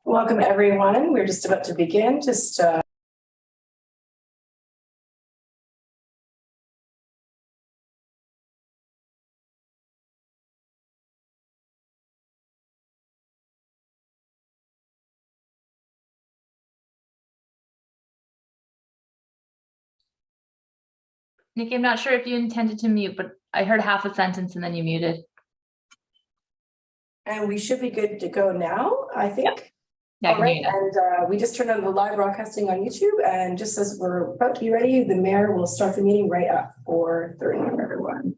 Welcome, everyone. We're just about to begin. Nikki, I'm not sure if you intended to mute, but I heard half a sentence and then you muted. And we should be good to go now, I think. Yeah, I All can right, hear you now. and we just turned on the live broadcasting on YouTube, and just as we're about to be ready, the mayor will start the meeting right at 4:30 for everyone.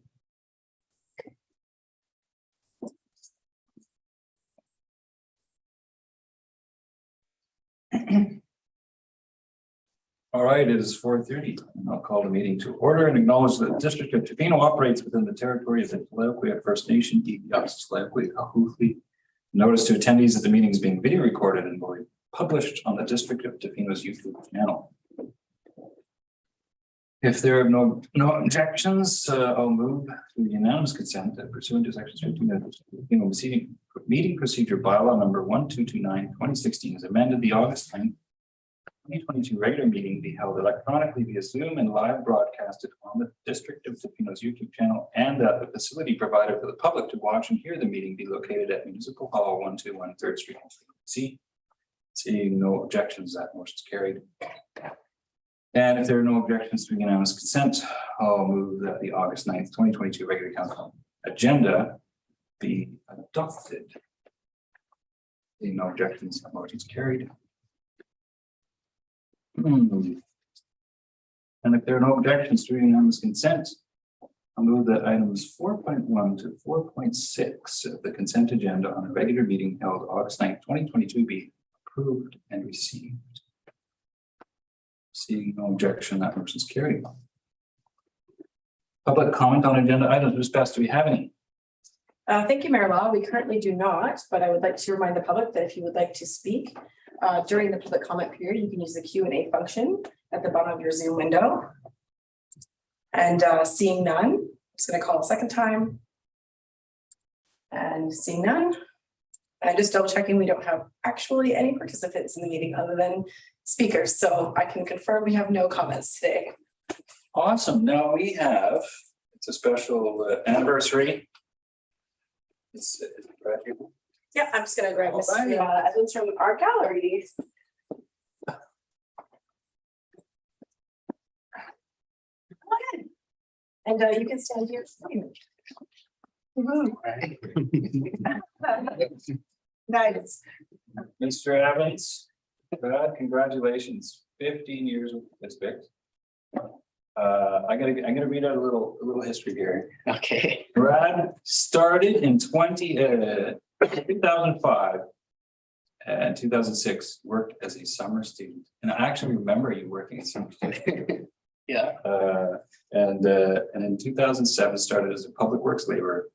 All right, it is 4:30, and I'll call the meeting to order and acknowledge that the District of Tofino operates within the territory of the Tla-o-qui-aht First Nation, Tla-o-qui-aht. Notice to attendees that the meeting is being video recorded and will be published on the District of Tofino's YouTube channel. If there are no objections, I'll move to the unanimous consent that pursuant to section 13 of the Tofino meeting procedure bylaw number 1229/2016 is amended. The August 9th 2022 regular meeting be held electronically via Zoom and live broadcasted on the District of Tofino's YouTube channel, and that the facility provided for the public to watch and hear the meeting be located at Municipal Hall 121 3rd Street. Seeing no objections, that motion is carried. And if there are no objections to unanimous consent, I'll move that the August 9th 2022 regular council agenda be adopted. Seeing no objections, that motion is carried. And if there are no objections to unanimous consent, I'll move that items 4.1 to 4.6 of the consent agenda on a regular meeting held August 9th 2022 be approved and received. Seeing no objection, that motion is carried. Public comment on agenda items. Ms. Best, do we have any? Thank you, Mayor Law. We currently do not, but I would like to remind the public that if you would like to speak during the public comment period, you can use the Q&A function at the bottom of your Zoom window. And seeing none, I'm just going to call a second time. And seeing none. And just double checking, we don't have actually any participants in the meeting other than speakers. So I can confirm we have no comments today. Awesome. Now we have, it's a special anniversary. It's Yeah, I'm just going to grab Miss All right. Evans from our gallery. Go ahead. And you can stand here. Nice. Mr. Evans, Brad, congratulations. 15 years with the district. I'm gonna read out a little history here. Okay. Brad started in 2005 and 2006, worked as a summer student. And I actually remember you working as a summer student. Yeah. And in 2007 started as a public works laborer.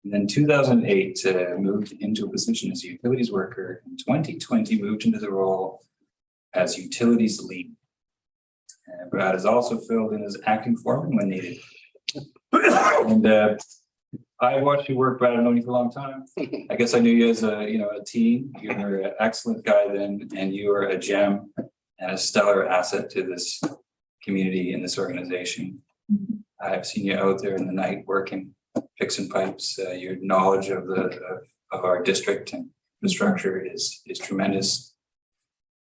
And then 2008 moved into a position as a utilities worker. In 2020 moved into the role as utilities lead. Brad has also filled in as acting foreman when needed. And I watched you work, Brad. I've known you for a long time. I guess I knew you as a team. You're an excellent guy then, and you are a gem and a stellar asset to this community and this organization. I've seen you out there in the night working, fixing pipes. Your knowledge of our district and infrastructure is tremendous,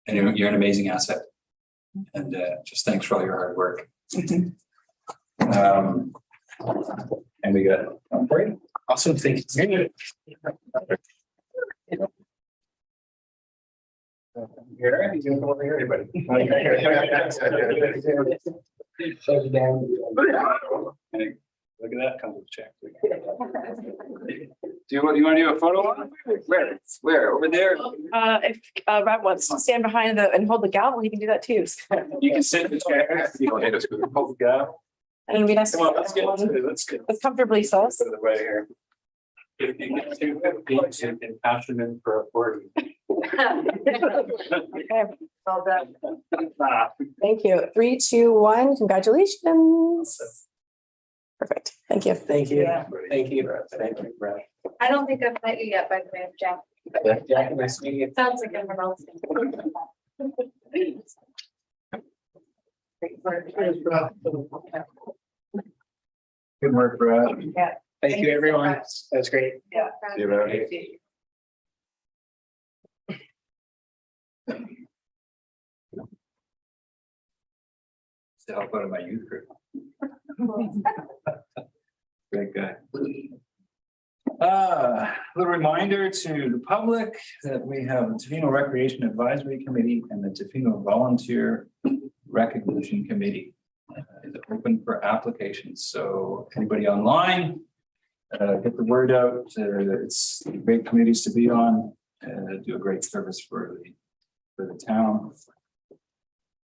and you're an amazing asset. And just thanks for all your hard work. And we got great. Awesome. Thank you. Here, he's gonna come over here, everybody. Look at that, comes with a check. Do you want to do a photo on it? Where? Over there? If Rob wants to stand behind and hold the gavel, he can do that too. You can sit in the chair. You don't need us to hold the guy. And it'd be nice to Come on, let's get comfortably so. Put it right here. If you get too impassioned for a word. Okay, well done. Thank you. 3, 2, 1. Congratulations. Perfect. Thank you. Thank you. Yeah. Thank you. Thank you, Brad. I don't think I've met you yet, by the way, Jeff. Yeah, nice meeting you. Sounds like a relative. Good work, Brad. Yeah. Thank you, everyone. That's great. Yeah. You know, to help out of my youth group. Great guy. Little reminder to the public that we have the Tofino Recreation Advisory Committee and the Tofino Volunteer Recognition Committee is open for applications. So anybody online, get the word out. It's great committees to be on, do a great service for the town.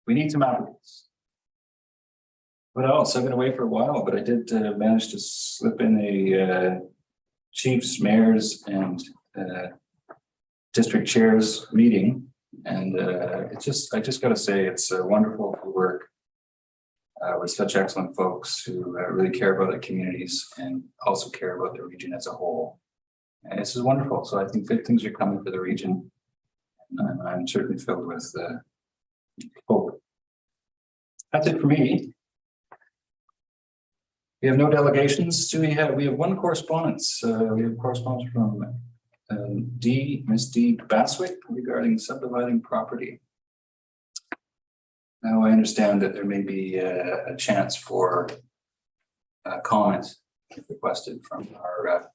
We need some applicants. What else? I've been away for a while, but I did manage to slip in a chiefs, mayors, and district chairs meeting, and I just got to say it's wonderful to work with such excellent folks who really care about the communities and also care about the region as a whole. And this is wonderful. So I think good things are coming for the region, and I'm certainly filled with hope. That's it for me. We have no delegations. We have one correspondence. We have correspondence from Miss D. Baswick regarding subdividing property. Now I understand that there may be a chance for comment requested from our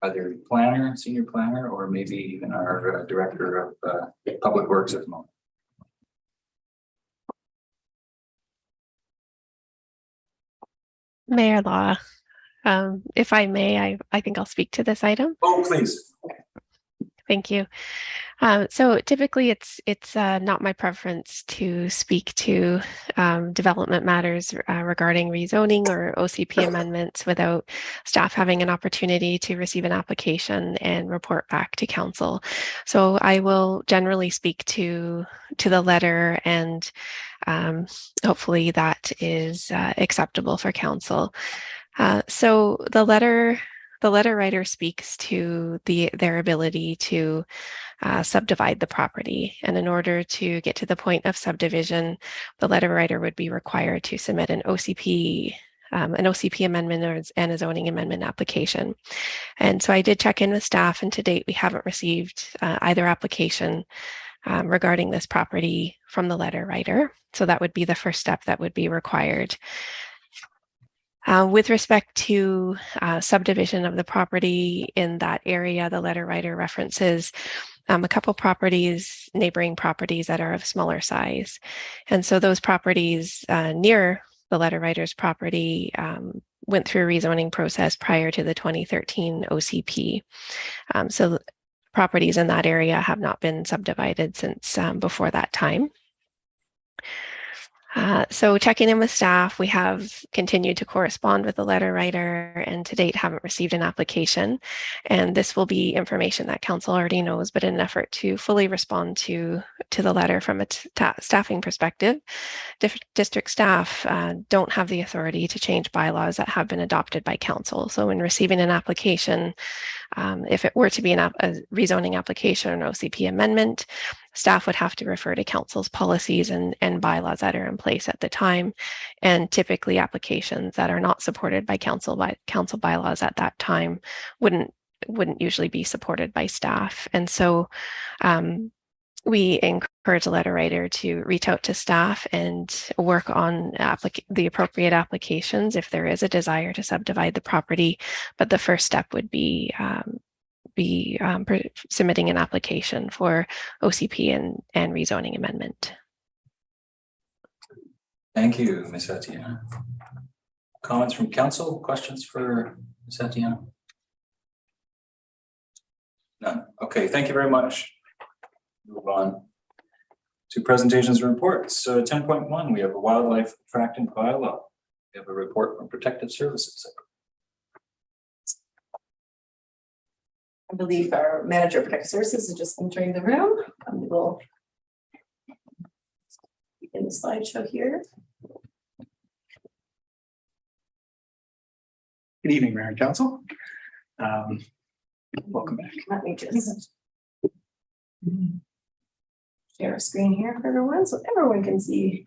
either planner, senior planner, or maybe even our director of public works at the moment. Mayor Law, if I may, I think I'll speak to this item. Oh, please. Thank you. So typically it's not my preference to speak to development matters regarding rezoning or OCP amendments without staff having an opportunity to receive an application and report back to council. So I will generally speak to the letter, and hopefully that is acceptable for council. So the letter writer speaks to their ability to subdivide the property. And in order to get to the point of subdivision, the letter writer would be required to submit an OCP amendment and a zoning amendment application. And so I did check in with staff, and to date, we haven't received either application regarding this property from the letter writer. So that would be the first step that would be required. With respect to subdivision of the property in that area, the letter writer references a couple properties, neighboring properties that are of smaller size. And so those properties near the letter writer's property went through a rezoning process prior to the 2013 OCP. So properties in that area have not been subdivided since before that time. So checking in with staff, we have continued to correspond with the letter writer, and to date haven't received an application. And this will be information that council already knows, but in an effort to fully respond to the letter from a staffing perspective, district staff don't have the authority to change bylaws that have been adopted by council. So when receiving an application, if it were to be a rezoning application or an OCP amendment, staff would have to refer to council's policies and bylaws that are in place at the time. And typically applications that are not supported by council bylaws at that time wouldn't usually be supported by staff. And so we encourage the letter writer to reach out to staff and work on the appropriate applications if there is a desire to subdivide the property. But the first step would be submitting an application for OCP and rezoning amendment. Thank you, Ms. Etienne. Comments from council, questions for Ms. Etienne? None. Okay, thank you very much. Move on to presentations and reports. So 10.1, we have a wildlife attractant bylaw. We have a report from Protective Services. I believe our manager of protective services is just entering the room. We will begin the slideshow here. Good evening, Mayor and Council. Welcome back. Let me just share a screen here for everyone so everyone can see.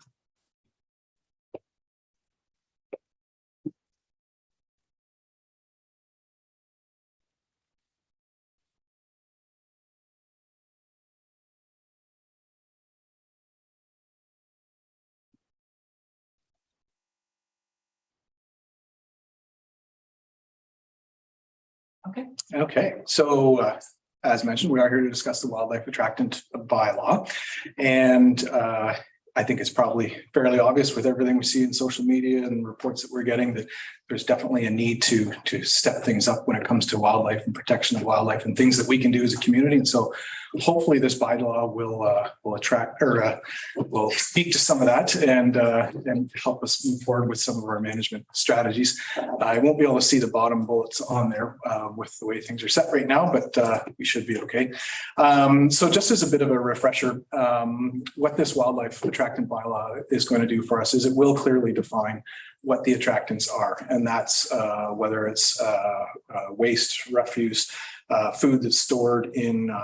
Okay, so as mentioned, we are here to discuss the wildlife attractant bylaw. And I think it's probably fairly obvious with everything we see in social media and reports that we're getting that there's definitely a need to step things up when it comes to wildlife and protection of wildlife and things that we can do as a community. And so hopefully this bylaw will attract or will speak to some of that and help us move forward with some of our management strategies. I won't be able to see the bottom bullets on there with the way things are set right now, but we should be okay. So just as a bit of a refresher, what this wildlife attractant bylaw is going to do for us is it will clearly define what the attractants are, and that's whether it's waste, refuse, food that's stored in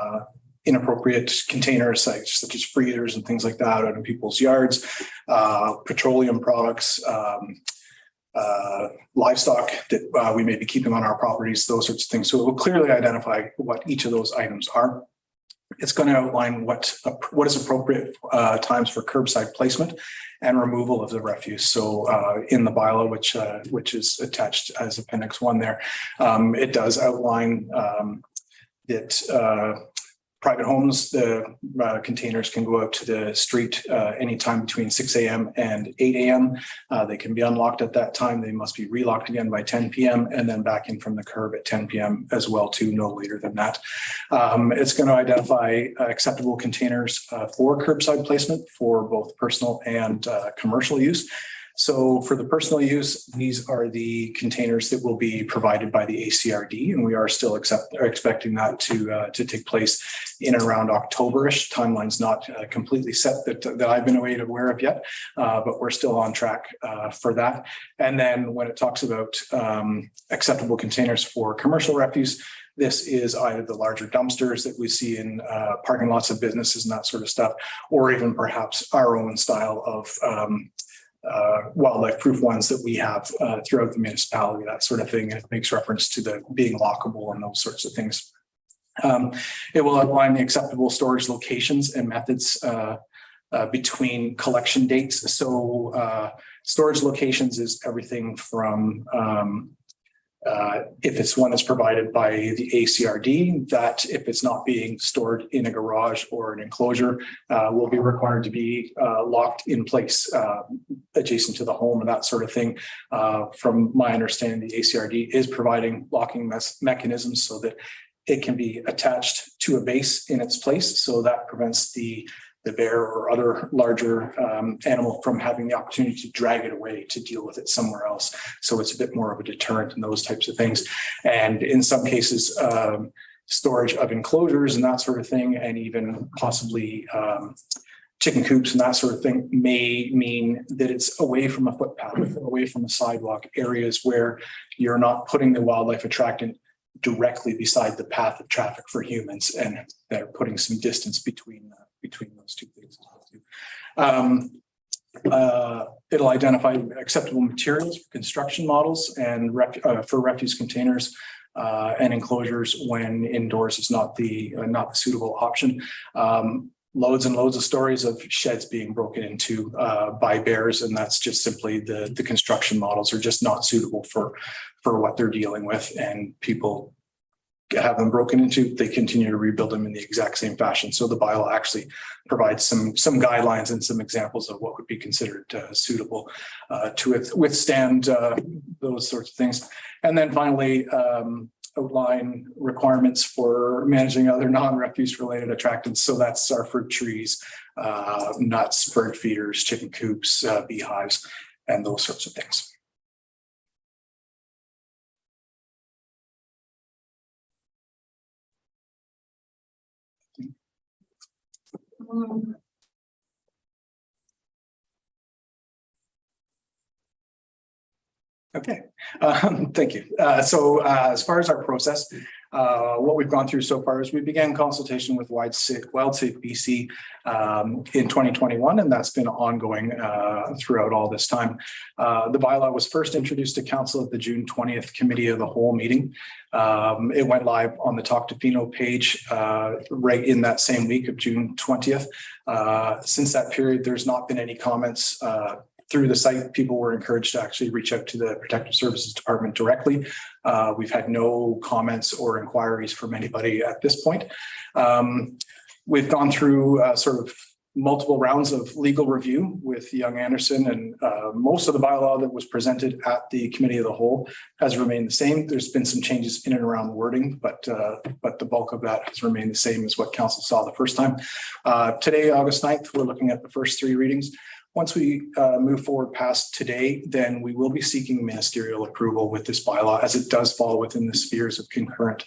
inappropriate containers such as freezers and things like that out in people's yards, petroleum products, livestock that we may be keeping on our properties, those sorts of things. So it will clearly identify what each of those items are. It's going to outline what is appropriate times for curbside placement and removal of the refuse. So in the bylaw, which is attached as Appendix 1 there, it does outline that private homes, the containers can go out to the street anytime between 6 a.m. and 8 a.m. They can be unlocked at that time. They must be relocked again by 10 p.m. and then back in from the curb at 10 p.m. as well, too, no later than that. It's going to identify acceptable containers for curbside placement for both personal and commercial use. So for the personal use, these are the containers that will be provided by the ACRD, and we are still expecting that to take place in and around October-ish. Timeline's not completely set that I've been aware of yet, but we're still on track for that. And then when it talks about acceptable containers for commercial refuse, this is either the larger dumpsters that we see in parking lots of businesses and that sort of stuff, or even perhaps our own style of wildlife proof ones that we have throughout the municipality, that sort of thing. And it makes reference to the being lockable and those sorts of things. It will outline the acceptable storage locations and methods between collection dates. So storage locations is everything from if it's one that's provided by the ACRD, that if it's not being stored in a garage or an enclosure, will be required to be locked in place adjacent to the home and that sort of thing. From my understanding, the ACRD is providing locking mechanisms so that it can be attached to a base in its place. So that prevents the bear or other larger animal from having the opportunity to drag it away to deal with it somewhere else. So it's a bit more of a deterrent and those types of things. And in some cases, storage of enclosures and that sort of thing, and even possibly chicken coops and that sort of thing may mean that it's away from a footpath, away from a sidewalk, areas where you're not putting the wildlife attractant directly beside the path of traffic for humans, and they're putting some distance between those two things. It'll identify acceptable materials for construction models and for refuse containers and enclosures when indoors is not the suitable option. Loads and loads of stories of sheds being broken into by bears, and that's just simply the construction models are just not suitable for what they're dealing with, and people have them broken into, they continue to rebuild them in the exact same fashion. So the bylaw actually provides some guidelines and some examples of what would be considered suitable to withstand those sorts of things. And then finally, outline requirements for managing other non-refuse related attractants. So that's our fruit trees, nuts, bird feeders, chicken coops, beehives, and those sorts of things. Okay, thank you. So as far as our process, what we've gone through so far is we began consultation with WildSafe BC in 2021, and that's been ongoing throughout all this time. The bylaw was first introduced to council at the June 20th Committee of the Whole meeting. It went live on the Talk Tofino page right in that same week of June 20th. Since that period, there's not been any comments through the site. People were encouraged to actually reach out to the Protective Services Department directly. We've had no comments or inquiries from anybody at this point. We've gone through sort of multiple rounds of legal review with Young Anderson, and most of the bylaw that was presented at the Committee of the Whole has remained the same. There's been some changes in and around wording, but the bulk of that has remained the same as what council saw the first time. Today, August 9th, we're looking at the first 3 readings. Once we move forward past today, then we will be seeking ministerial approval with this bylaw, as it does fall within the spheres of concurrent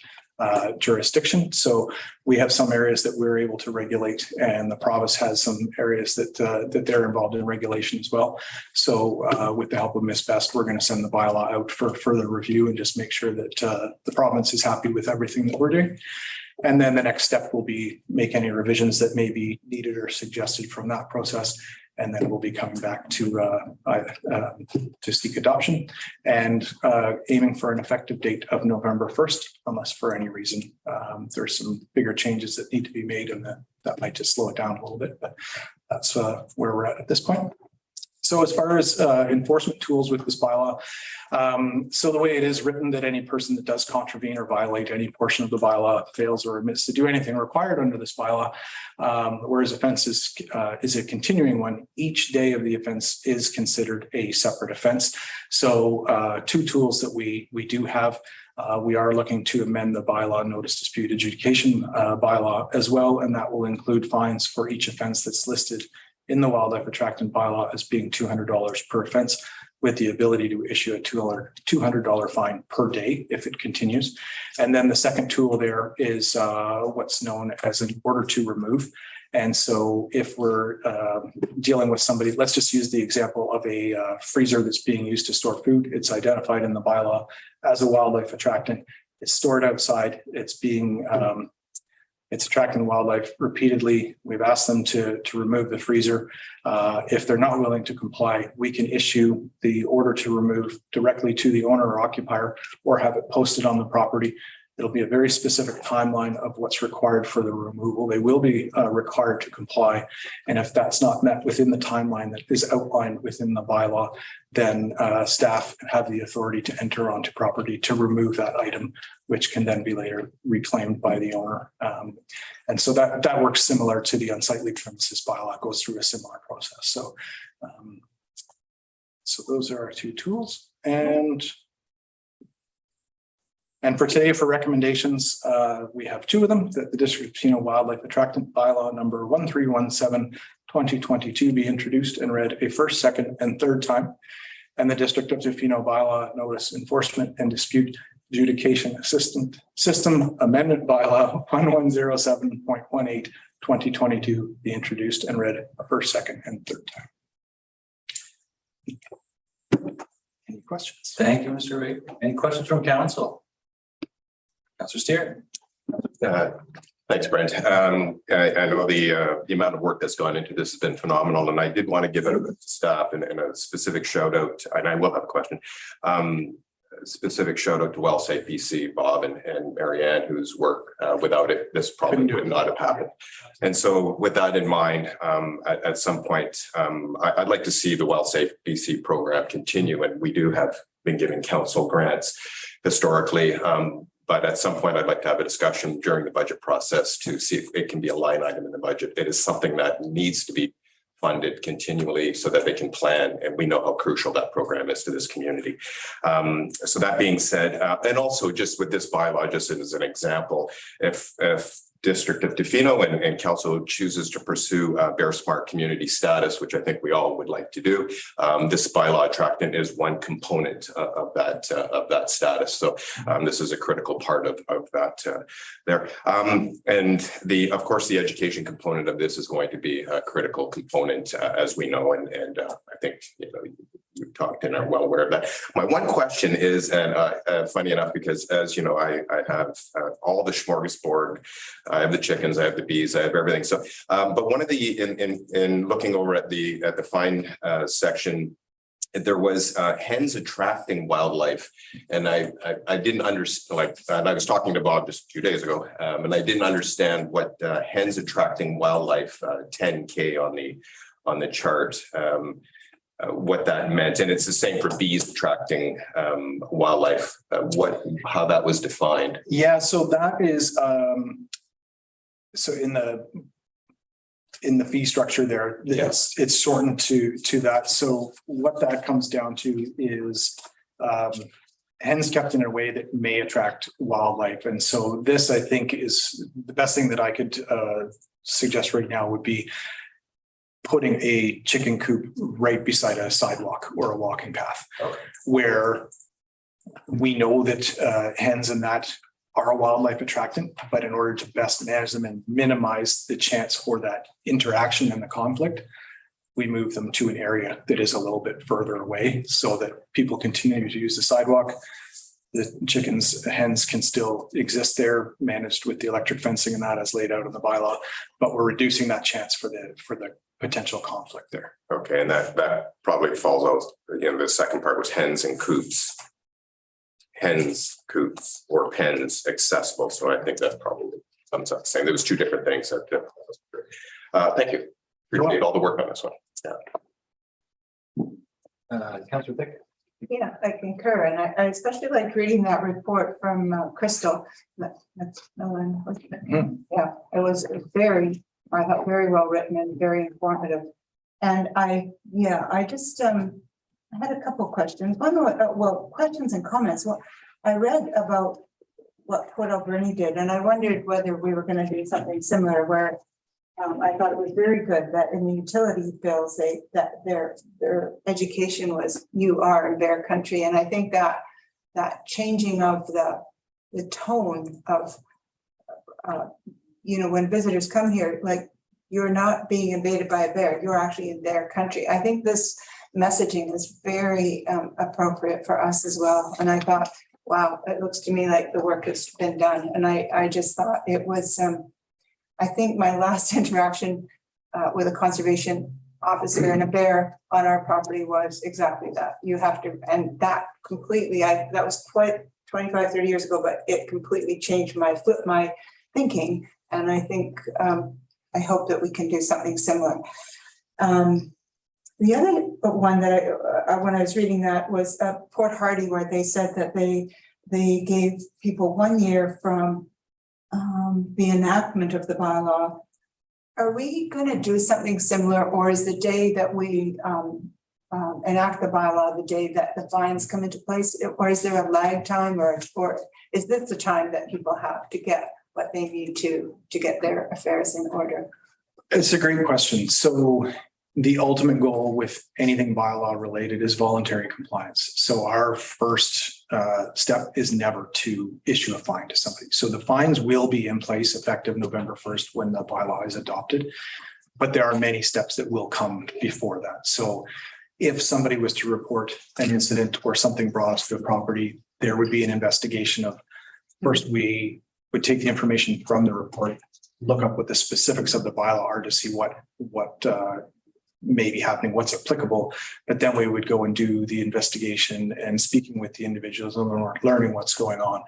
jurisdiction. So we have some areas that we're able to regulate, and the province has some areas that they're involved in regulation as well. So with the help of Ms. Best, we're going to send the bylaw out for further review and just make sure that the province is happy with everything that we're doing. And then the next step will be make any revisions that may be needed or suggested from that process. And then we'll be coming back to seek adoption and aiming for an effective date of November 1st, unless for any reason there's some bigger changes that need to be made, and that might just slow it down a little bit. But that's where we're at this point. So as far as enforcement tools with this bylaw, so the way it is written, that any person that does contravene or violate any portion of the bylaw fails or omits to do anything required under this bylaw, whereas offense is a continuing one, each day of the offense is considered a separate offense. So 2 tools that we do have. We are looking to amend the bylaw notice dispute adjudication bylaw as well, and that will include fines for each offense that's listed in the wildlife attractant bylaw as being $200 per offense, with the ability to issue a $200 fine per day if it continues. And then the second tool there is what's known as an order to remove. And so if we're dealing with somebody, let's just use the example of a freezer that's being used to store food. It's identified in the bylaw as a wildlife attractant. It's stored outside. It's being it's attracting wildlife repeatedly. We've asked them to remove the freezer. If they're not willing to comply, we can issue the order to remove directly to the owner or occupier, or have it posted on the property. It'll be a very specific timeline of what's required for the removal. They will be required to comply. And if that's not met within the timeline that is outlined within the bylaw, then staff have the authority to enter onto property to remove that item, which can then be later reclaimed by the owner. And so that works similar to the unsightly premises bylaw, goes through a similar process. So, so those are our 2 tools. And for today, for recommendations, we have 2 of them: that the District of Tofino Wildlife Attractant Bylaw number 1317/2022 be introduced and read a first, second, and third time, and the District of Tofino Bylaw Notice Enforcement and Dispute Adjudication System Amendment Bylaw 1107.18/2022 be introduced and read a first, second, and third time. Any questions? Thank you, Mr. Ray. Any questions from council? Councilor Steer. Thanks, Brent. I know the amount of work that's gone into this has been phenomenal, and I did want to give it to staff and a specific shout out, and I will have a question. Specific shout out to WellSafe BC, Bob and Marianne, whose work without it, this probably would not have happened. And so with that in mind, at some point, I'd like to see the WellSafe BC program continue, and we do have been giving council grants historically. But at some point, I'd like to have a discussion during the budget process to see if it can be a line item in the budget. It is something that needs to be funded continually so that they can plan, and we know how crucial that program is to this community. So that being said, and also just with this bylaw, just as an example, if District of Tofino and council chooses to pursue Bear Smart community status, which I think we all would like to do, this bylaw attractant is one component of that status. So this is a critical part of that there. And of course, the education component of this is going to be a critical component, as we know, and I think we've talked and are well aware of that. My one question is, and funny enough, because as you know, I have all the smorgasbord. I have the chickens, I have the bees, I have everything. So, but one of the in looking over at the fine section, there was hens attracting wildlife, and I didn't understand. Like, and I was talking to Bob just a few days ago, and I didn't understand what hens attracting wildlife 10K on the chart. What that meant, and it's the same for bees attracting wildlife. How that was defined? Yeah, so that is so in the fee structure there, it's shortened to that. So what that comes down to is hens kept in a way that may attract wildlife, and so this, I think, is the best thing that I could suggest right now would be putting a chicken coop right beside a sidewalk or a walking path, where we know that hens and that are a wildlife attractant, but in order to best manage them and minimize the chance for that interaction and the conflict, we move them to an area that is a little bit further away so that people continue to use the sidewalk. The hens can still exist there, managed with the electric fencing and that as laid out in the bylaw, but we're reducing that chance for the potential conflict there. Okay, and that probably falls out. Again, the second part was hens and coops. Hens, coops, or pens accessible. So I think that probably comes out the same. There was two different things. Thank you. Appreciate all the work on this one. Councillor Dick. Yeah, I concur, and I especially like reading that report from Crystal. That's Ellen. Yeah, it was I thought very well written and very informative. And I just I had a couple of questions. Questions and comments. Well, I read about what Port Alberni did, and I wondered whether we were going to do something similar. Where I thought it was very good that in the utility bills that their education was you are in their country, and I think that changing of the tone of when visitors come here, like, you're not being invaded by a bear, you're actually in their country. I think this messaging is very appropriate for us as well. And I thought, wow, it looks to me like the work has been done. And I just thought it was, I think my last interaction with a conservation officer and a bear on our property was exactly that. You have to, and that completely, that was quite 25, 30 years ago, but it completely changed my thinking. And I think, I hope that we can do something similar. The other one that when I was reading that was Port Hardy, where they said that they gave people 1 year from the enactment of the bylaw. Are we going to do something similar, or is the day that we enact the bylaw the day that the fines come into place, or is there a lag time, or is this the time that people have to get what they need to get their affairs in order? It's a great question. So the ultimate goal with anything bylaw related is voluntary compliance. So our first step is never to issue a fine to somebody. So the fines will be in place effective November 1st when the bylaw is adopted, but there are many steps that will come before that. So if somebody was to report an incident or something brought us to a property, there would be an investigation of, first we would take the information from the report, look up what the specifics of the bylaw are to see what may be happening, what's applicable, but then we would go and do the investigation and speaking with the individuals and learning what's going on.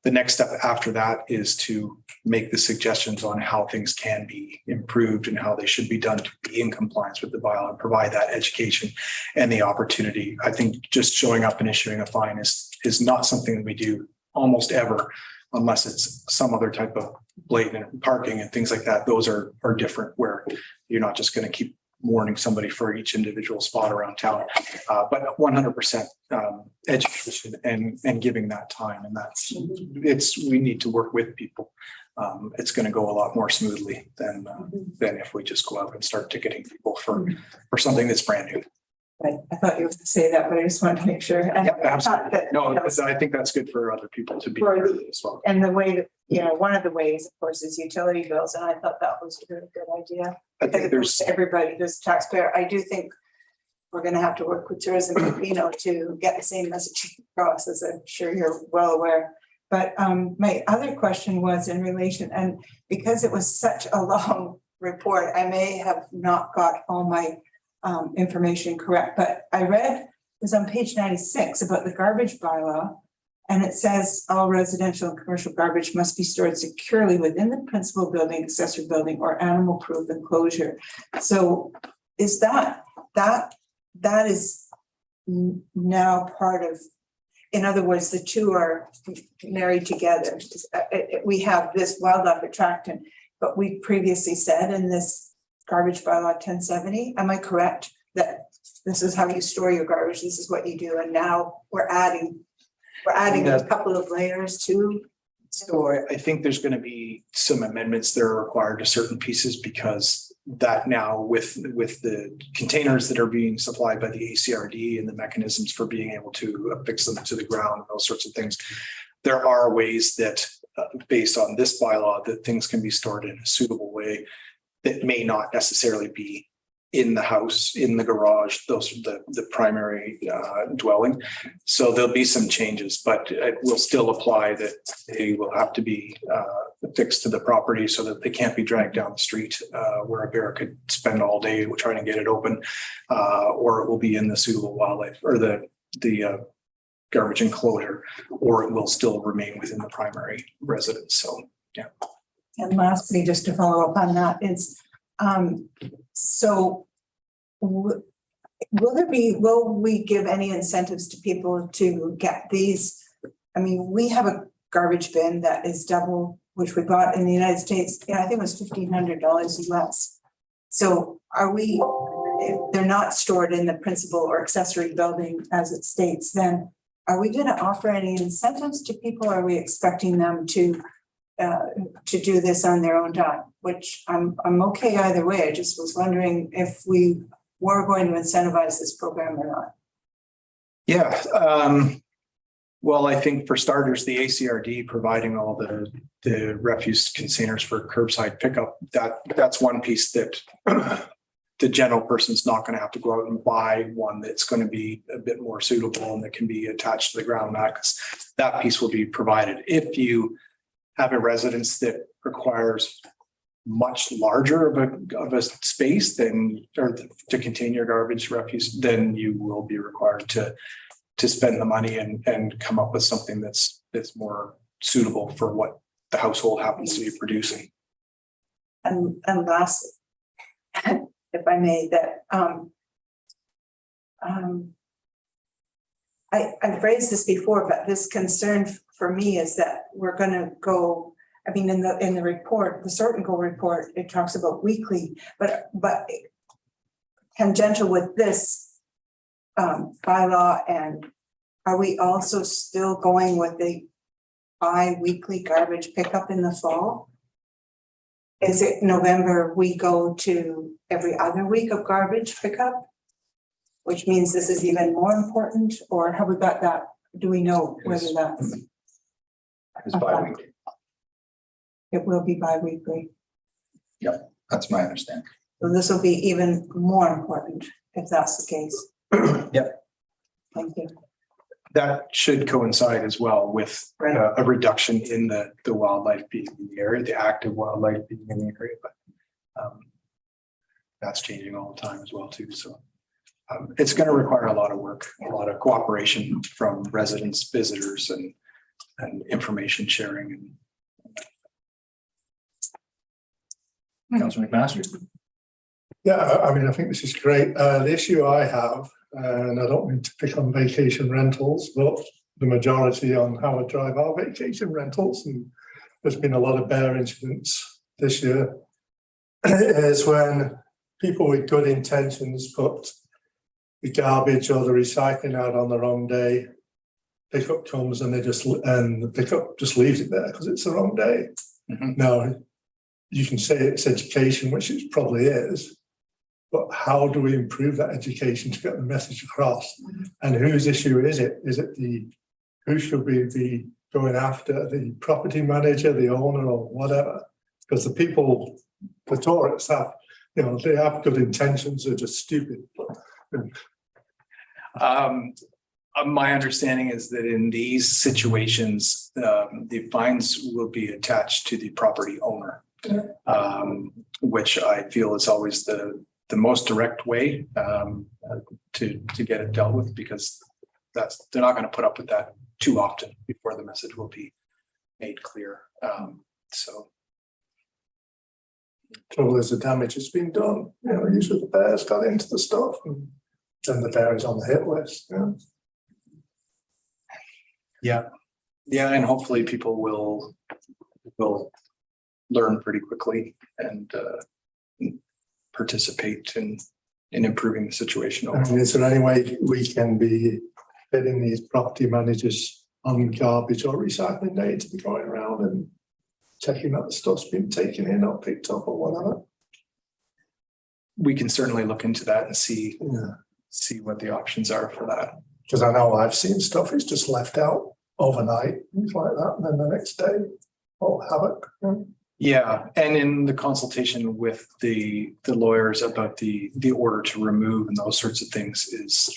The next step after that is to make the suggestions on how things can be improved and how they should be done to be in compliance with the bylaw and provide that education and the opportunity. I think just showing up and issuing a fine is not something that we do almost ever, unless it's some other type of blatant parking and things like that. Those are different, where you're not just going to keep warning somebody for each individual spot around town, but 100% education and giving that time. And we need to work with people. It's going to go a lot more smoothly than if we just go out and start ticketing people for something that's brand new. Right. I thought you were going to say that, but I just wanted to make sure. Yeah, absolutely. No, I think that's good for other people to be aware of as well. And the way that, one of the ways, of course, is utility bills. And I thought that was a really good idea. I think there's everybody, this taxpayer. I do think we're gonna have to work with Tourism Tofino to get the same message across, as I'm sure you're well aware. But my other question was in relation, and because it was such a long report, I may have not got all my information correct, but I read, it was on page 96 about the garbage bylaw. And it says all residential and commercial garbage must be stored securely within the principal building, accessory building, or animal-proof enclosure. So is that is now part of, in other words, the two are married together. We have this wildlife attractant, but we previously said in this garbage bylaw 1070, am I correct that this is how you store your garbage, this is what you do, and now we're adding a couple of layers to. So I think there's going to be some amendments that are required to certain pieces, because that now with the containers that are being supplied by the ACRD and the mechanisms for being able to affix them to the ground and those sorts of things, there are ways that based on this bylaw that things can be stored in a suitable way that may not necessarily be in the house, in the garage, those are the primary dwelling. So there'll be some changes, but it will still apply that they will have to be affixed to the property so that they can't be dragged down the street where a bear could spend all day trying to get it open, or it will be in the suitable wildlife or the garbage enclosure, or it will still remain within the primary residence. So, yeah. And lastly, just to follow up on that is, so will we give any incentives to people to get these? I mean, we have a garbage bin that is double, which we bought in the United States. Yeah, I think it was $1,500 US. So are we, if they're not stored in the principal or accessory building as it states, then are we going to offer any incentives to people? Are we expecting them to do this on their own time? Which I'm okay either way. I just was wondering if we were going to incentivize this program or not. Yeah. Well, I think for starters, the ACRD providing all the refuse containers for curbside pickup, that's one piece that the general person's not going to have to go out and buy one that's going to be a bit more suitable and that can be attached to the ground mat, because that piece will be provided. If you have a residence that requires much larger of a space than, or to contain your garbage refuse, then you will be required to spend the money and come up with something that's more suitable for what the household happens to be producing. And last, if I may, that I've raised this before, but this concern for me is that we're going to go, I mean, in the report, the Sort and Go report, it talks about weekly, but tangential with this bylaw, and are we also still going with the bi-weekly garbage pickup in the fall? Is it November we go to every other week of garbage pickup, which means this is even more important, or have we got that? Do we know whether that's? It's bi-weekly. It will be bi-weekly. Yep, that's my understanding. So this will be even more important if that's the case. Yep. Thank you. That should coincide as well with a reduction in the wildlife being in the area, the active wildlife being in the area, but that's changing all the time as well too. So it's going to require a lot of work, a lot of cooperation from residents, visitors, and information sharing. Councilor McMaster. Yeah, I mean, I think this is great. The issue I have, and I don't mean to pick on vacation rentals, but the majority on how I drive our vacation rentals, and there's been a lot of bear incidents this year, is when people with good intentions put the garbage or the recycling out on the wrong day. Pickup comes and the pickup just leaves it there because it's the wrong day. Mm-hmm. Now, you can say it's education, which it probably is, but how do we improve that education to get the message across? And whose issue is it? Is it who should we be going after? The property manager, the owner, or whatever? Because the people, the tourists have, they have good intentions, they're just stupid. My understanding is that in these situations, the fines will be attached to the property owner. Which I feel is always the most direct way to get it dealt with, because they're not going to put up with that too often before the message will be made clear. Trouble is the damage has been done. You know, usually the bears got into the stuff and then the bear is on the hit list. Yeah, and hopefully people will learn pretty quickly and participate in improving the situation. I mean, is there any way we can be getting these property managers on garbage or recycling day to be going around and checking that the stuff's been taken in or picked up or whatever? We can certainly look into that and see what the options are for that. Because I know I've seen stuff is just left out overnight, things like that, and then the next day, all havoc. Yeah, and in the consultation with the lawyers about the order to remove and those sorts of things is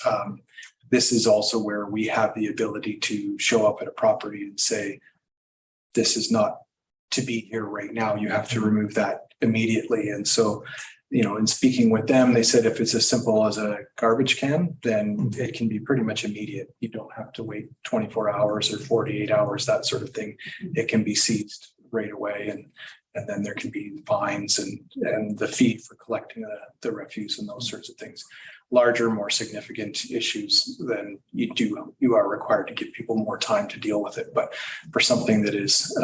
this is also where we have the ability to show up at a property and say, this is not to be here right now. You have to remove that immediately. And so, you know, in speaking with them, they said if it's as simple as a garbage can, then it can be pretty much immediate. You don't have to wait 24 hours or 48 hours, that sort of thing. It can be seized right away, and then there can be fines and the fee for collecting the refuse and those sorts of things. Larger, more significant issues, then you are required to give people more time to deal with it. But for something that is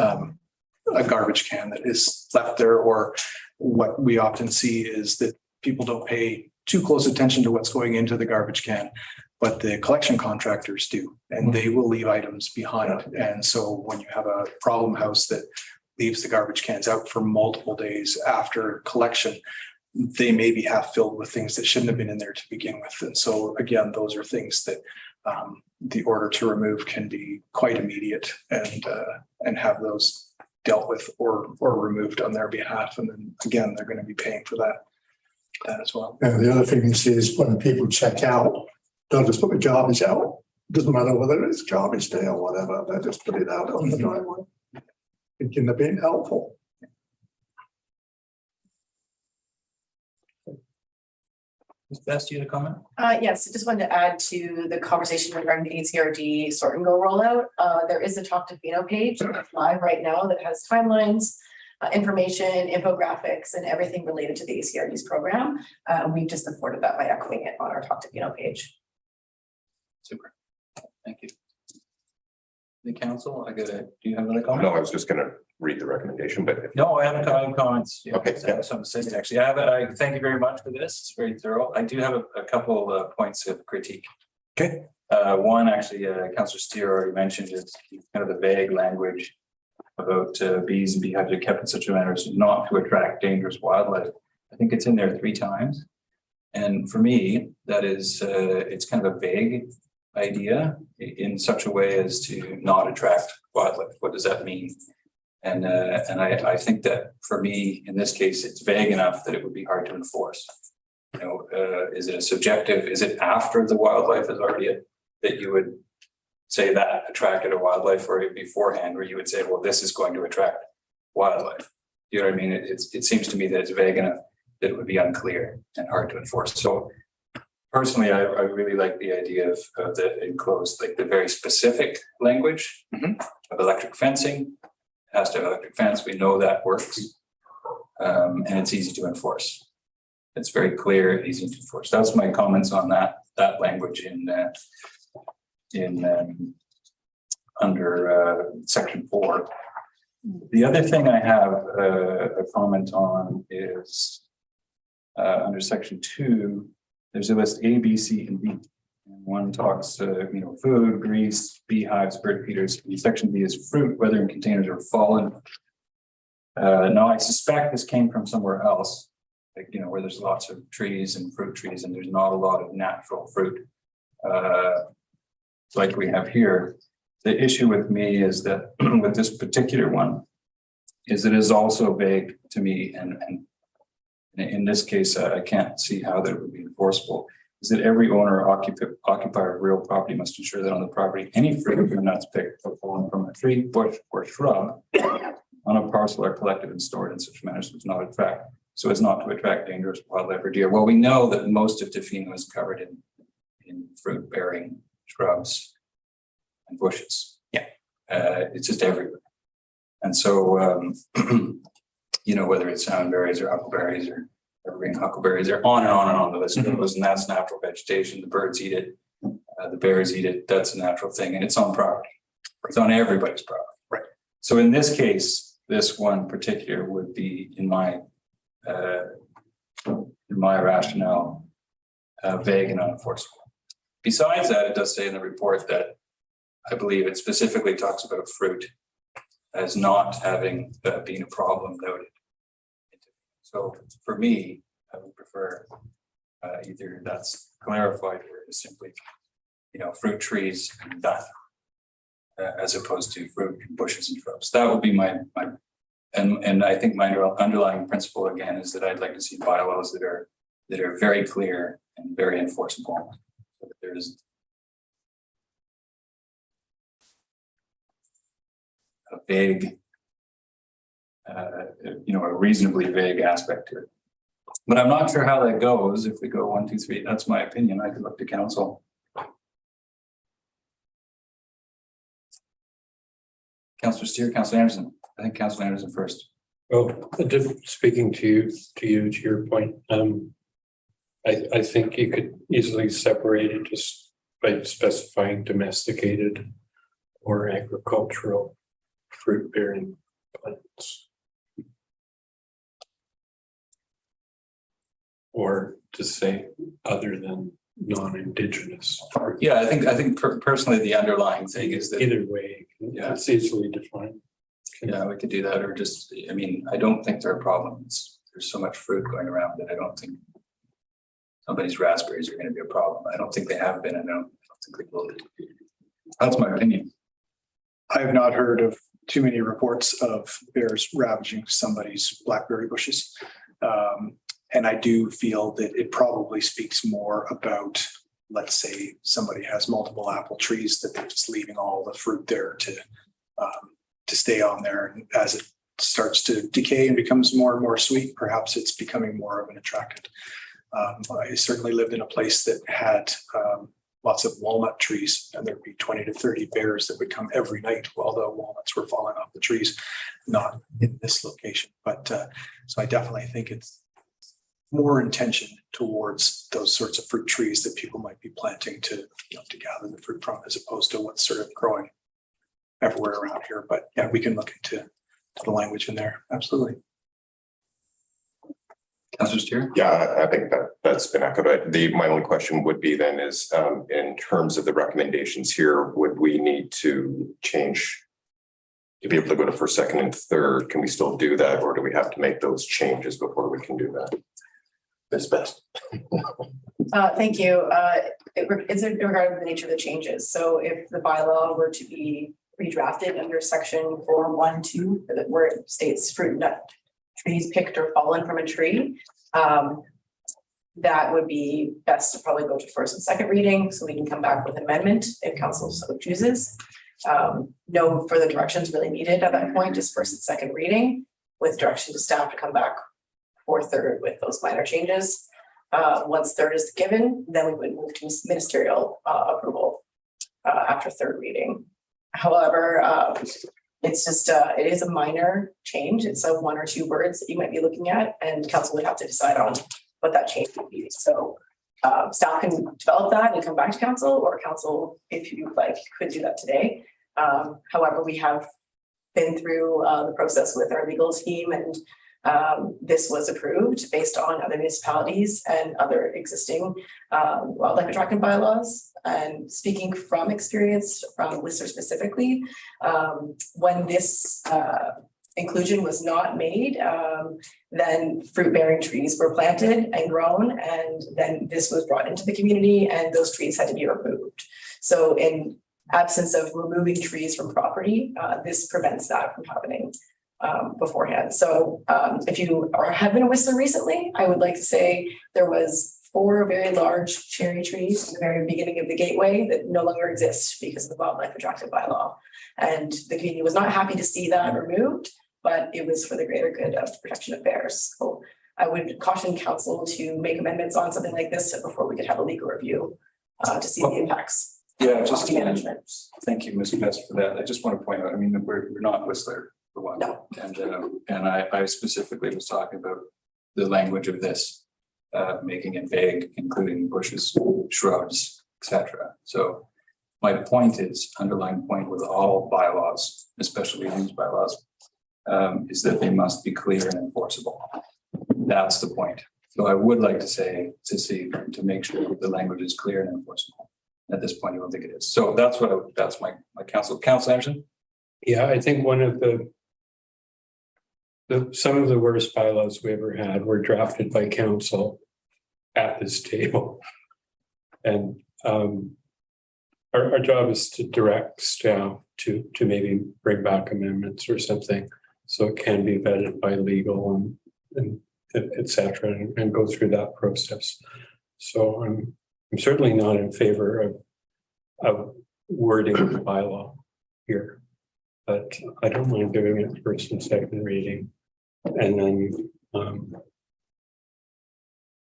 a garbage can that is left there, or what we often see is that people don't pay too close attention to what's going into the garbage can, but the collection contractors do, and they will leave items behind. And so when you have a problem house that leaves the garbage cans out for multiple days after collection, they may be half filled with things that shouldn't have been in there to begin with. And so again, those are things that the order to remove can be quite immediate and have those dealt with or removed on their behalf. And then again, they're going to be paying for that as well. And the other thing you see is when people check out, they'll just put the garbage out. Doesn't matter whether it's garbage day or whatever, they just put it out on the driveway, thinking they're being helpful. Is best you to comment? Yes, I just wanted to add to the conversation regarding the ACRD sort and go rollout. There is a Talk Tofino page that's live right now that has timelines, information, infographics, and everything related to the ACRD's program. We've just supported that by echoing it on our Talk Tofino page. Super. Thank you. The council, do you have another comment? No, I was just gonna read the recommendation, but No, I haven't got any comments. Yeah, Okay, so I'm saying actually, I thank you very much for this. It's very thorough. I do have a couple of points of critique. Okay. One actually, Councillor Steer already mentioned is kind of the vague language about bees and beehives are kept in such a manner as not to attract dangerous wildlife. I think it's in there 3 times. And for me, that is, it's kind of a vague idea in such a way as to not attract wildlife. What does that mean? And I think that for me, in this case, it's vague enough that it would be hard to enforce. You know, is it a subjective? Is it after the wildlife is already that you would say that attracted a wildlife, or beforehand where you would say, well, this is going to attract wildlife? You know what I mean? It seems to me that it's vague enough that it would be unclear and hard to enforce. So personally, I really like the idea of the enclosed, like the very specific language of electric fencing. It has to have electric fence. We know that works. And it's easy to enforce. It's very clear and easy to enforce. That's my comments on that language under section 4. The other thing I have a comment on is under section 2. There's a list A, B, C, and D. And one talks, food, grease, beehives, bird feeders. And section B is fruit, whether in containers or fallen. Now, I suspect this came from somewhere else, like, where there's lots of trees and fruit trees, and there's not a lot of natural fruit like we have here. The issue with me is that with this particular one, is it is also vague to me, and in this case, I can't see how that would be enforceable. is that every owner or occupier of real property must ensure that on the property, any fruit or nuts picked or fallen from a tree, bush, or shrub on a parcel are collected and stored in such manner so as not to attract dangerous wildlife or deer. Well, we know that most of Tofino is covered in fruit-bearing shrubs and bushes. Yeah. It's just everywhere. And so, you know, whether it's salmonberries or huckleberries or evergreen huckleberries, they're on and on and on the list goes, and that's natural vegetation. The birds eat it, the bears eat it. That's a natural thing, and it's on property. It's on everybody's property. Right. So in this case, this one particular would be in my rationale, vague and unenforceable. Besides that, it does say in the report that I believe it specifically talks about fruit as not having been a problem noted. So for me, I would prefer either that's clarified or it's simply, you know, fruit trees and done, as opposed to fruit bushes and shrubs. That would be my and I think my underlying principle again is that I'd like to see bylaws that are very clear and very enforceable. So that there's a vague, you know, a reasonably vague aspect to it. But I'm not sure how that goes if we go 1, 2, 3. That's my opinion. I could look to council. Councillor Steer, Councillor Anderson. I think Councillor Anderson first. Oh, speaking to your point, I think you could easily separate it just by specifying domesticated or agricultural fruit-bearing plants. Or to say other than non-indigenous. Yeah, I think personally the underlying thing is that Either way, yeah, it's easily defined. yeah, we could do that, or just, I mean, I don't think there are problems. There's so much fruit going around that I don't think somebody's raspberries are going to be a problem. I don't think they have been. I don't think they will be. That's my opinion. I have not heard of too many reports of bears ravaging somebody's blackberry bushes. And I do feel that it probably speaks more about, let's say somebody has multiple apple trees that they're just leaving all the fruit there to stay on there. And as it starts to decay and becomes more and more sweet, perhaps it's becoming more of an attractant. I certainly lived in a place that had lots of walnut trees, and there'd be 20 to 30 bears that would come every night while the walnuts were falling off the trees, not in this location. But so I definitely think it's more intention towards those sorts of fruit trees that people might be planting to, you know, to gather the fruit from, as opposed to what's sort of growing everywhere around here. But yeah, we can look into the language in there. Absolutely. Councillor Steer? Yeah, I think that's been echoed. My only question would be then is in terms of the recommendations here, would we need to change to be able to go to first, second, and third? Can we still do that, or do we have to make those changes before we can do that? It's best. Thank you. It's in regard to the nature of the changes. So if the bylaw were to be redrafted under section 412, where it states fruit nut trees picked or fallen from a tree, that would be best to probably go to first and second reading, so we can come back with amendment if council so chooses. No further directions really needed at that point, just first and second reading with direction to staff to come back for third with those minor changes. Once third is given, then we would move to ministerial approval after third reading. However, it's just it is a minor change. It's a 1 or 2 words that you might be looking at, and council would have to decide on what that change would be. So staff can develop that and come back to council, or council, if you like, could do that today. However, we have been through the process with our legal team, and this was approved based on other municipalities and other existing wildlife attractant bylaws. And speaking from experience from Whistler specifically, when this inclusion was not made, then fruit-bearing trees were planted and grown, and then this was brought into the community and those trees had to be removed. So in absence of removing trees from property, this prevents that from happening beforehand. So if you have been in Whistler recently, I would like to say there was 4 very large cherry trees in the very beginning of the gateway that no longer exist because of the wildlife attractive bylaw. And the community was not happy to see that removed, but it was for the greater good of protection of bears. So I would caution council to make amendments on something like this before we could have a legal review to see the impacts. Yeah, just Management. thank you, Ms. Best, for that. I just want to point out, I mean, we're not Whistler for one. No. And I specifically was talking about the language of this, making it vague, including bushes, shrubs, etc. So my point is, underlying point with all bylaws, especially these bylaws, is that they must be clear and enforceable. That's the point. So I would like to say, to make sure that the language is clear and enforceable. At this point, I don't think it is. So that's my counsel. Council Anderson? Yeah, I think one of some of the worst bylaws we ever had were drafted by council at this table. And our job is to direct staff to maybe bring back amendments or something, so it can be vetted by legal and et cetera, and go through that process. So I'm certainly not in favor of wording the bylaw here, but I don't mind doing it first and second reading, and then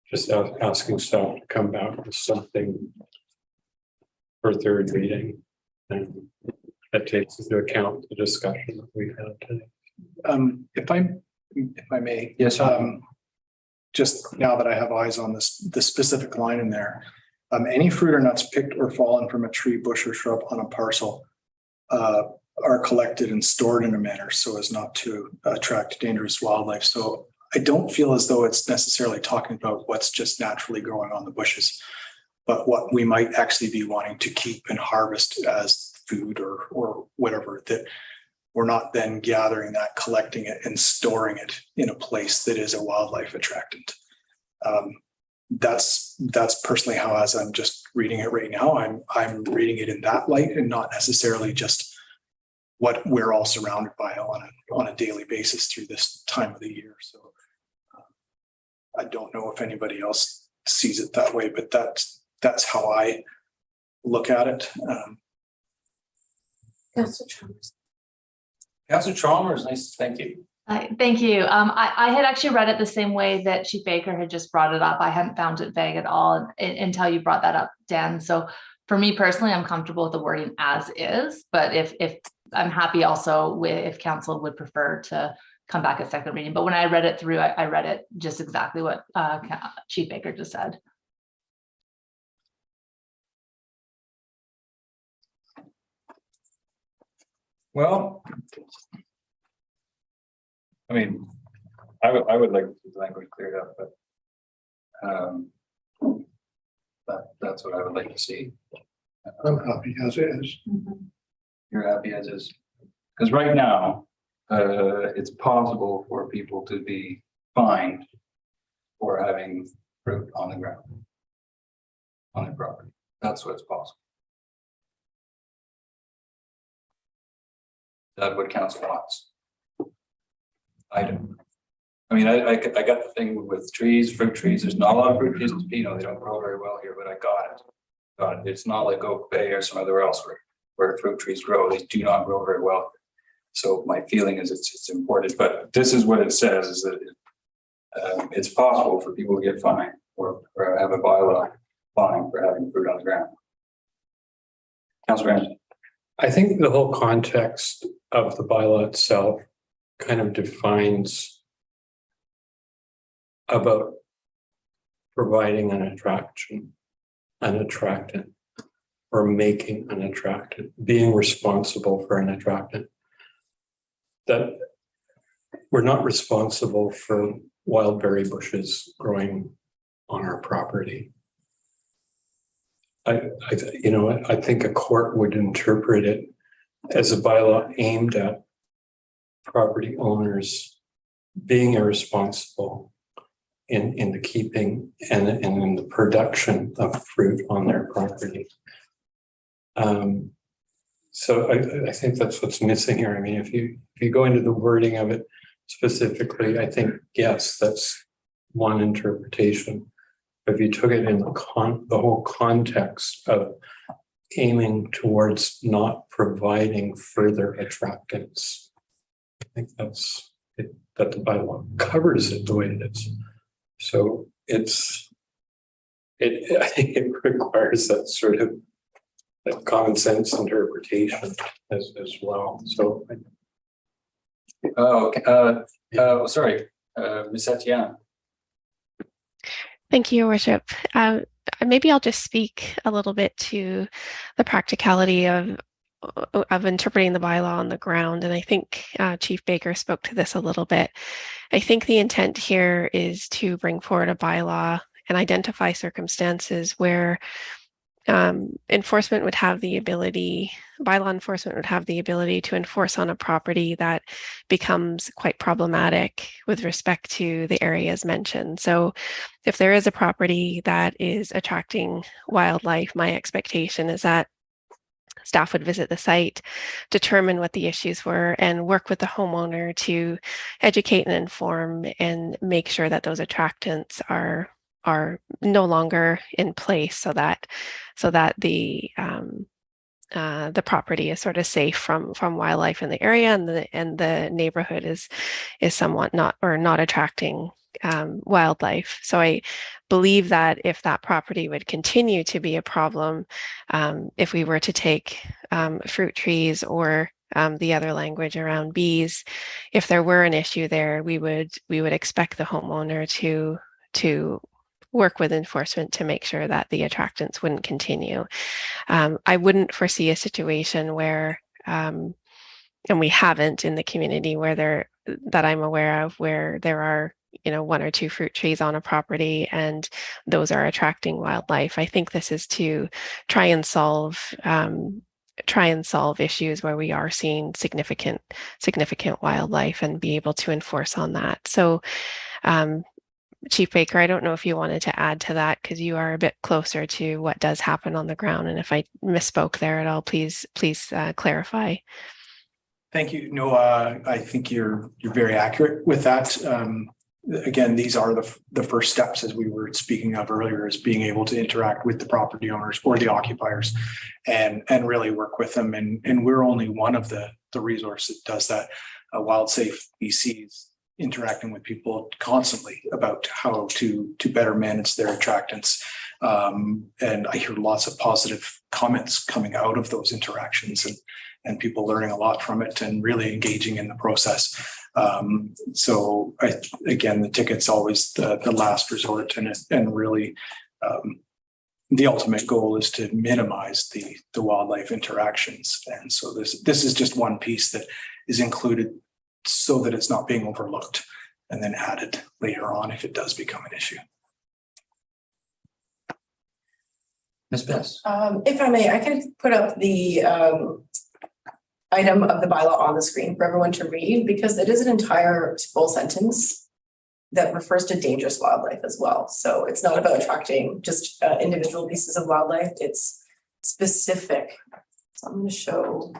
just asking staff to come back with something for third reading, and that takes into account the discussion that we've had today. If I may. Yes. Just now that I have eyes on the specific line in there, any fruit or nuts picked or fallen from a tree, bush, or shrub on a parcel are collected and stored in a manner so as not to attract dangerous wildlife. So I don't feel as though it's necessarily talking about what's just naturally growing on the bushes, but what we might actually be wanting to keep and harvest as food or whatever, that we're not then gathering that, collecting it, and storing it in a place that is a wildlife attractant. That's personally how, as I'm just reading it right now, I'm reading it in that light, and not necessarily just what we're all surrounded by on a daily basis through this time of the year. So I don't know if anybody else sees it that way, but that's how I look at it. Councilor Chalmers, nice, thank you. Thank you. I had actually read it the same way that Chief Baker had just brought it up. I hadn't found it vague at all until you brought that up, Dan. So for me personally, I'm comfortable with the wording as is, but if I'm happy also if council would prefer to come back at second reading. But when I read it through, I read it just exactly what Chief Baker just said. Well, I mean, I would like to see the language cleared up, but that's what I would like to see. I'm happy as it is. You're happy as is, because right now, it's possible for people to be fined for having fruit on the ground, on their property. That's what's possible. That's what council wants. I don't. I mean, I got the thing with trees, fruit trees. There's not a lot of fruit trees in Tofino. They don't grow very well here, but I got it. It's not like Oak Bay or somewhere else where fruit trees grow. They do not grow very well. So my feeling is it's important. But this is what it says: is that it's possible for people to get fined or have a bylaw fine for having fruit on the ground. Councilor Anderson. I think the whole context of the bylaw itself kind of defines about providing an attractant, or making an attractant, being responsible for an attractant. That we're not responsible for wild berry bushes growing on our property. I think a court would interpret it as a bylaw aimed at property owners being irresponsible in the keeping and in the production of fruit on their property. So I think that's what's missing here. I mean, if you go into the wording of it specifically, I think, yes, that's one interpretation. if you took it in the whole context of aiming towards not providing further attractants. I think that's it, that the bylaw covers it the way it is. So I think it requires that sort of that common sense interpretation as well. So Oh, sorry, Ms. Etienne. Thank you, Your Worship. Maybe I'll just speak a little bit to the practicality of interpreting the bylaw on the ground. And I think Chief Baker spoke to this a little bit. I think the intent here is to bring forward a bylaw and identify circumstances where enforcement would have the ability, bylaw enforcement would have the ability to enforce on a property that becomes quite problematic with respect to the areas mentioned. So if there is a property that is attracting wildlife, my expectation is that staff would visit the site, determine what the issues were, and work with the homeowner to educate and inform and make sure that those attractants are no longer in place, so that the property is sort of safe from wildlife in the area, and the neighborhood is somewhat not attracting wildlife. So I believe that if that property would continue to be a problem, if we were to take fruit trees or the other language around bees, if there were an issue there, we would expect the homeowner to work with enforcement to make sure that the attractants wouldn't continue. I wouldn't foresee a situation where, and we haven't in the community that I'm aware of, where there are, one or two fruit trees on a property and those are attracting wildlife. I think this is to try and solve issues where we are seeing significant wildlife and be able to enforce on that. So Chief Baker, I don't know if you wanted to add to that because you are a bit closer to what does happen on the ground. And if I misspoke there at all, please clarify. Thank you. No, I think you're very accurate with that. Again, these are the first steps, as we were speaking of earlier, is being able to interact with the property owners or the occupiers and really work with them. And we're only one of the resources that does that. WildSafe BC's interacting with people constantly about how to better manage their attractants. And I hear lots of positive comments coming out of those interactions and people learning a lot from it and really engaging in the process. So again, the ticket's always the last resort, and really the ultimate goal is to minimize the wildlife interactions. And so this is just one piece that is included so that it's not being overlooked and then added later on if it does become an issue. Ms. Bess. If I may, I can put up the item of the bylaw on the screen for everyone to read, because it is an entire full sentence that refers to dangerous wildlife as well. So it's not about attracting just individual pieces of wildlife, it's specific. So I'm going to show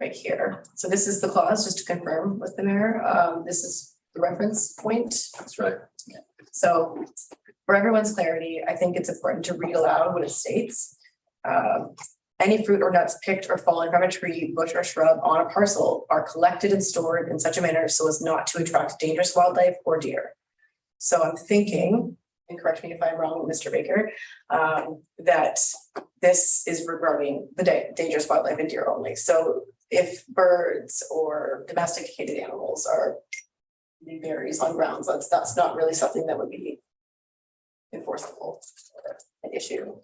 right here. So this is the clause, just to confirm with the mayor. This is the reference point. That's right. Yeah. So for everyone's clarity, I think it's important to read aloud what it states. Any fruit or nuts picked or fallen from a tree, bush, or shrub on a parcel are collected and stored in such a manner so as not to attract dangerous wildlife or deer. So I'm thinking, and correct me if I'm wrong, Mr. Baker, that this is regarding the dangerous wildlife and deer only. So if birds or domesticated animals are eating berries on grounds, that's not really something that would be enforceable or an issue.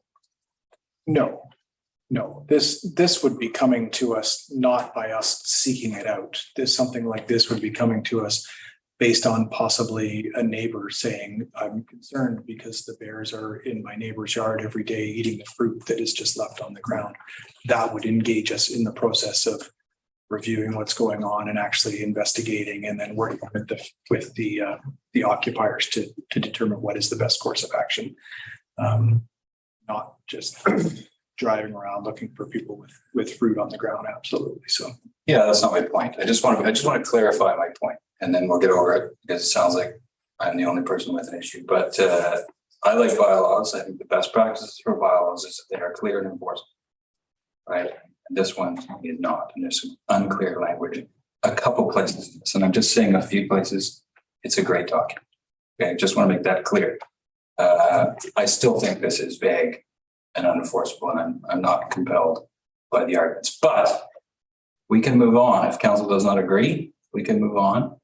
No, this would be coming to us not by us seeking it out. Something like this would be coming to us based on possibly a neighbor saying, I'm concerned because the bears are in my neighbor's yard every day eating the fruit that is just left on the ground. That would engage us in the process of reviewing what's going on and actually investigating, and then working with the occupiers to determine what is the best course of action. Not just driving around looking for people with fruit on the ground. Absolutely. So Yeah, that's not my point. I just want to clarify my point, and then we'll get over it, because it sounds like I'm the only person with an issue, but I like bylaws. I think the best practices for bylaws is that they are clear and enforceable. Right, and this one is not, and there's some unclear language, a couple places, and I'm just saying a few places, it's a great document. Okay, I just want to make that clear. I still think this is vague and unenforceable, and I'm not compelled by the arguments, but we can move on. If council does not agree, we can move on.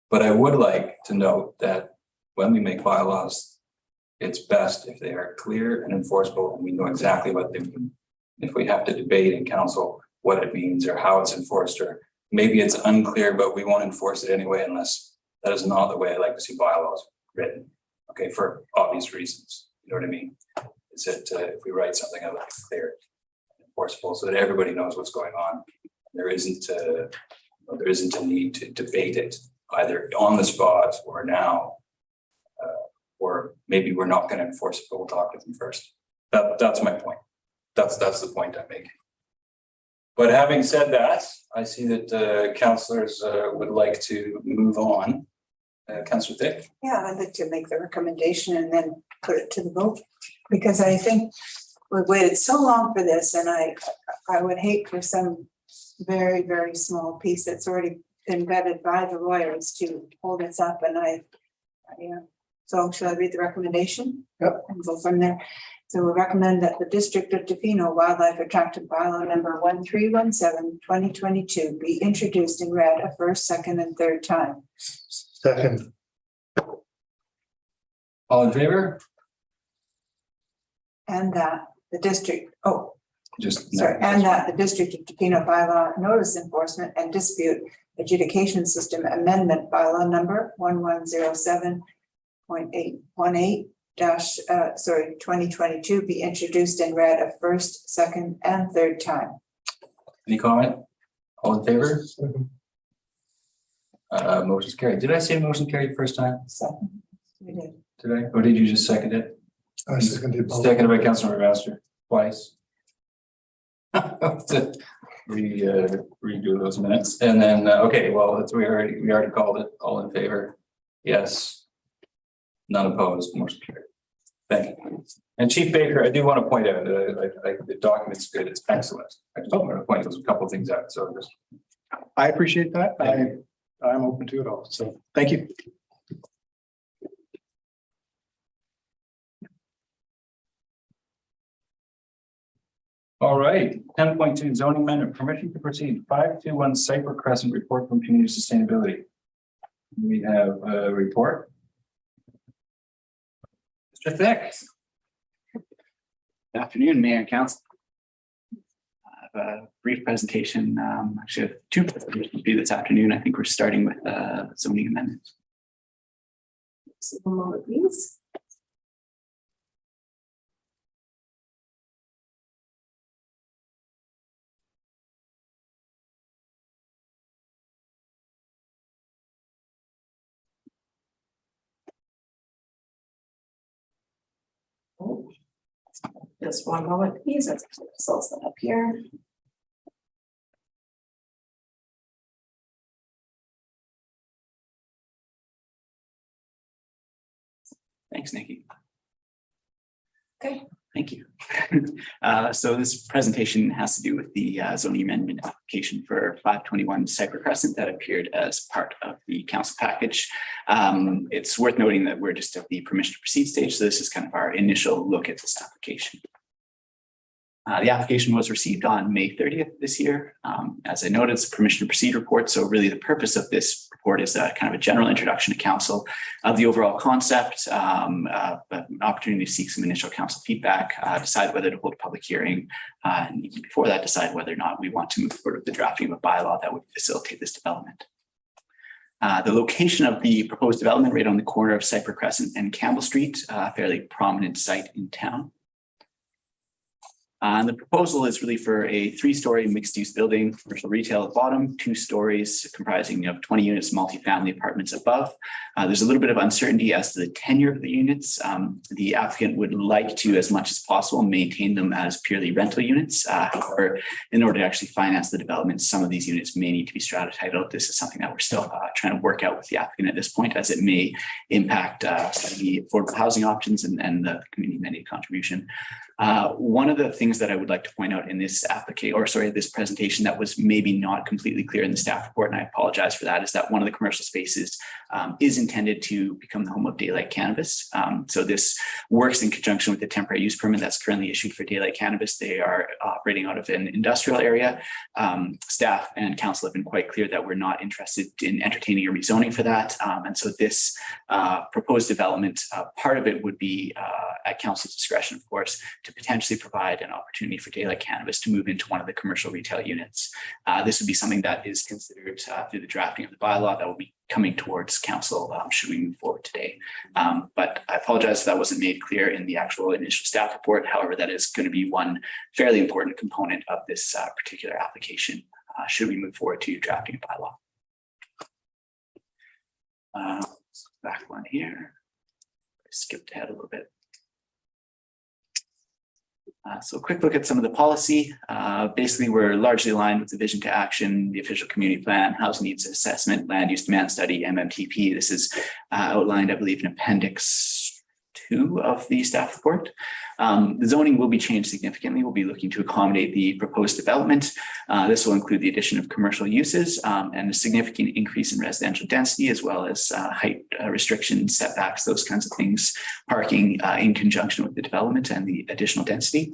But I would like to note that when we make bylaws, it's best if they are clear and enforceable and we know exactly what they mean. If we have to debate in council what it means or how it's enforced, or maybe it's unclear, but we won't enforce it anyway, unless that is not the way I like to see bylaws written. Okay, for obvious reasons. You know what I mean? Is that if we write something, I like it clear and enforceable so that everybody knows what's going on. There isn't a need to debate it either on the spot or now, or maybe we're not going to enforce it, but we'll talk to them first. That's my point. That's the point I'm making. But having said that, I see that councillors would like to move on. Councillor Dick? Yeah, I'd like to make the recommendation and then put it to the vote, because I think we've waited so long for this, and I would hate for some very, very small piece that's already been vetted by the lawyers to hold us up, and so shall I read the recommendation? Yep. And go from there. So we recommend that the District of Tofino Wildlife Attractive Bylaw number 1317/2022 be introduced and read a first, second, and third time. Second. All in favor? And that the district, And that the District of Tofino Bylaw Notice Enforcement and Dispute Adjudication System Amendment Bylaw number 1107.818-2022 be introduced and read a first, second, and third time. Any comment? All in favor? Motion's carried. Did I say motion carried first time? Second. We did. Did I? Or did you just second it? I seconded both. Seconded by Councilor Master twice. Redo those minutes, and then okay. Well, that's we already called it. All in favor? Yes. None opposed. Motion carried. Thank you. And Chief Baker, I do want to point out that the document's good. It's excellent. I just want to point those a couple of things out. So just. I appreciate that. I'm open to it all. So thank you. All right, 10.2 zoning amendment, permission to proceed 521 Cypher Crescent report from community sustainability. We have a report. Mr. Thick. Good afternoon, Mayor and Council. I have a brief presentation. Actually, I have two presentations to do this afternoon. I think we're starting with zoning amendments. So, one moment, please. Just one moment, please. Let's solve that up here. Thanks, Nikki. Okay. Thank you. So this presentation has to do with the zoning amendment application for 521 Cypher Crescent that appeared as part of the council package. It's worth noting that we're just at the permission to proceed stage. So this is kind of our initial look at this application. The application was received on May 30th this year. As I noted, it's a permission to proceed report. So really the purpose of this report is kind of a general introduction to council of the overall concept, an opportunity to seek some initial council feedback, decide whether to hold a public hearing, and even before that, decide whether or not we want to move forward with the drafting of a bylaw that would facilitate this development. The location of the proposed development right on the corner of Cypher Crescent and Campbell Street, a fairly prominent site in town. And the proposal is really for a 3-story mixed-use building, commercial retail at the bottom, 2 stories comprising of 20 units, multifamily apartments above. There's a little bit of uncertainty as to the tenure of the units. The applicant would like to, as much as possible, maintain them as purely rental units. However, in order to actually finance the development, some of these units may need to be strata titled. This is something that we're still trying to work out with the applicant at this point, as it may impact the affordable housing options and the community mandate contribution. One of the things that I would like to point out in this this presentation that was maybe not completely clear in the staff report, and I apologize for that, is that one of the commercial spaces is intended to become the home of daylight cannabis. So this works in conjunction with the temporary use permit that's currently issued for daylight cannabis. They are operating out of an industrial area. Staff and council have been quite clear that we're not interested in entertaining a rezoning for that. And so this proposed development, part of it would be at council's discretion, of course, to potentially provide an opportunity for daylight cannabis to move into one of the commercial retail units. This would be something that is considered through the drafting of the bylaw that will be coming towards council should we move forward today. But I apologize if that wasn't made clear in the actual initial staff report. However, that is going to be one fairly important component of this particular application should we move forward to drafting a bylaw. Back one here. Skipped ahead a little bit. So a quick look at some of the policy. Basically, we're largely aligned with the vision to action, the official community plan, housing needs assessment, land use demand study, MMTP. This is outlined, I believe, in Appendix 2 of the staff report. The zoning will be changed significantly. We'll be looking to accommodate the proposed development. This will include the addition of commercial uses and a significant increase in residential density, as well as height restrictions, setbacks, those kinds of things, parking in conjunction with the development and the additional density.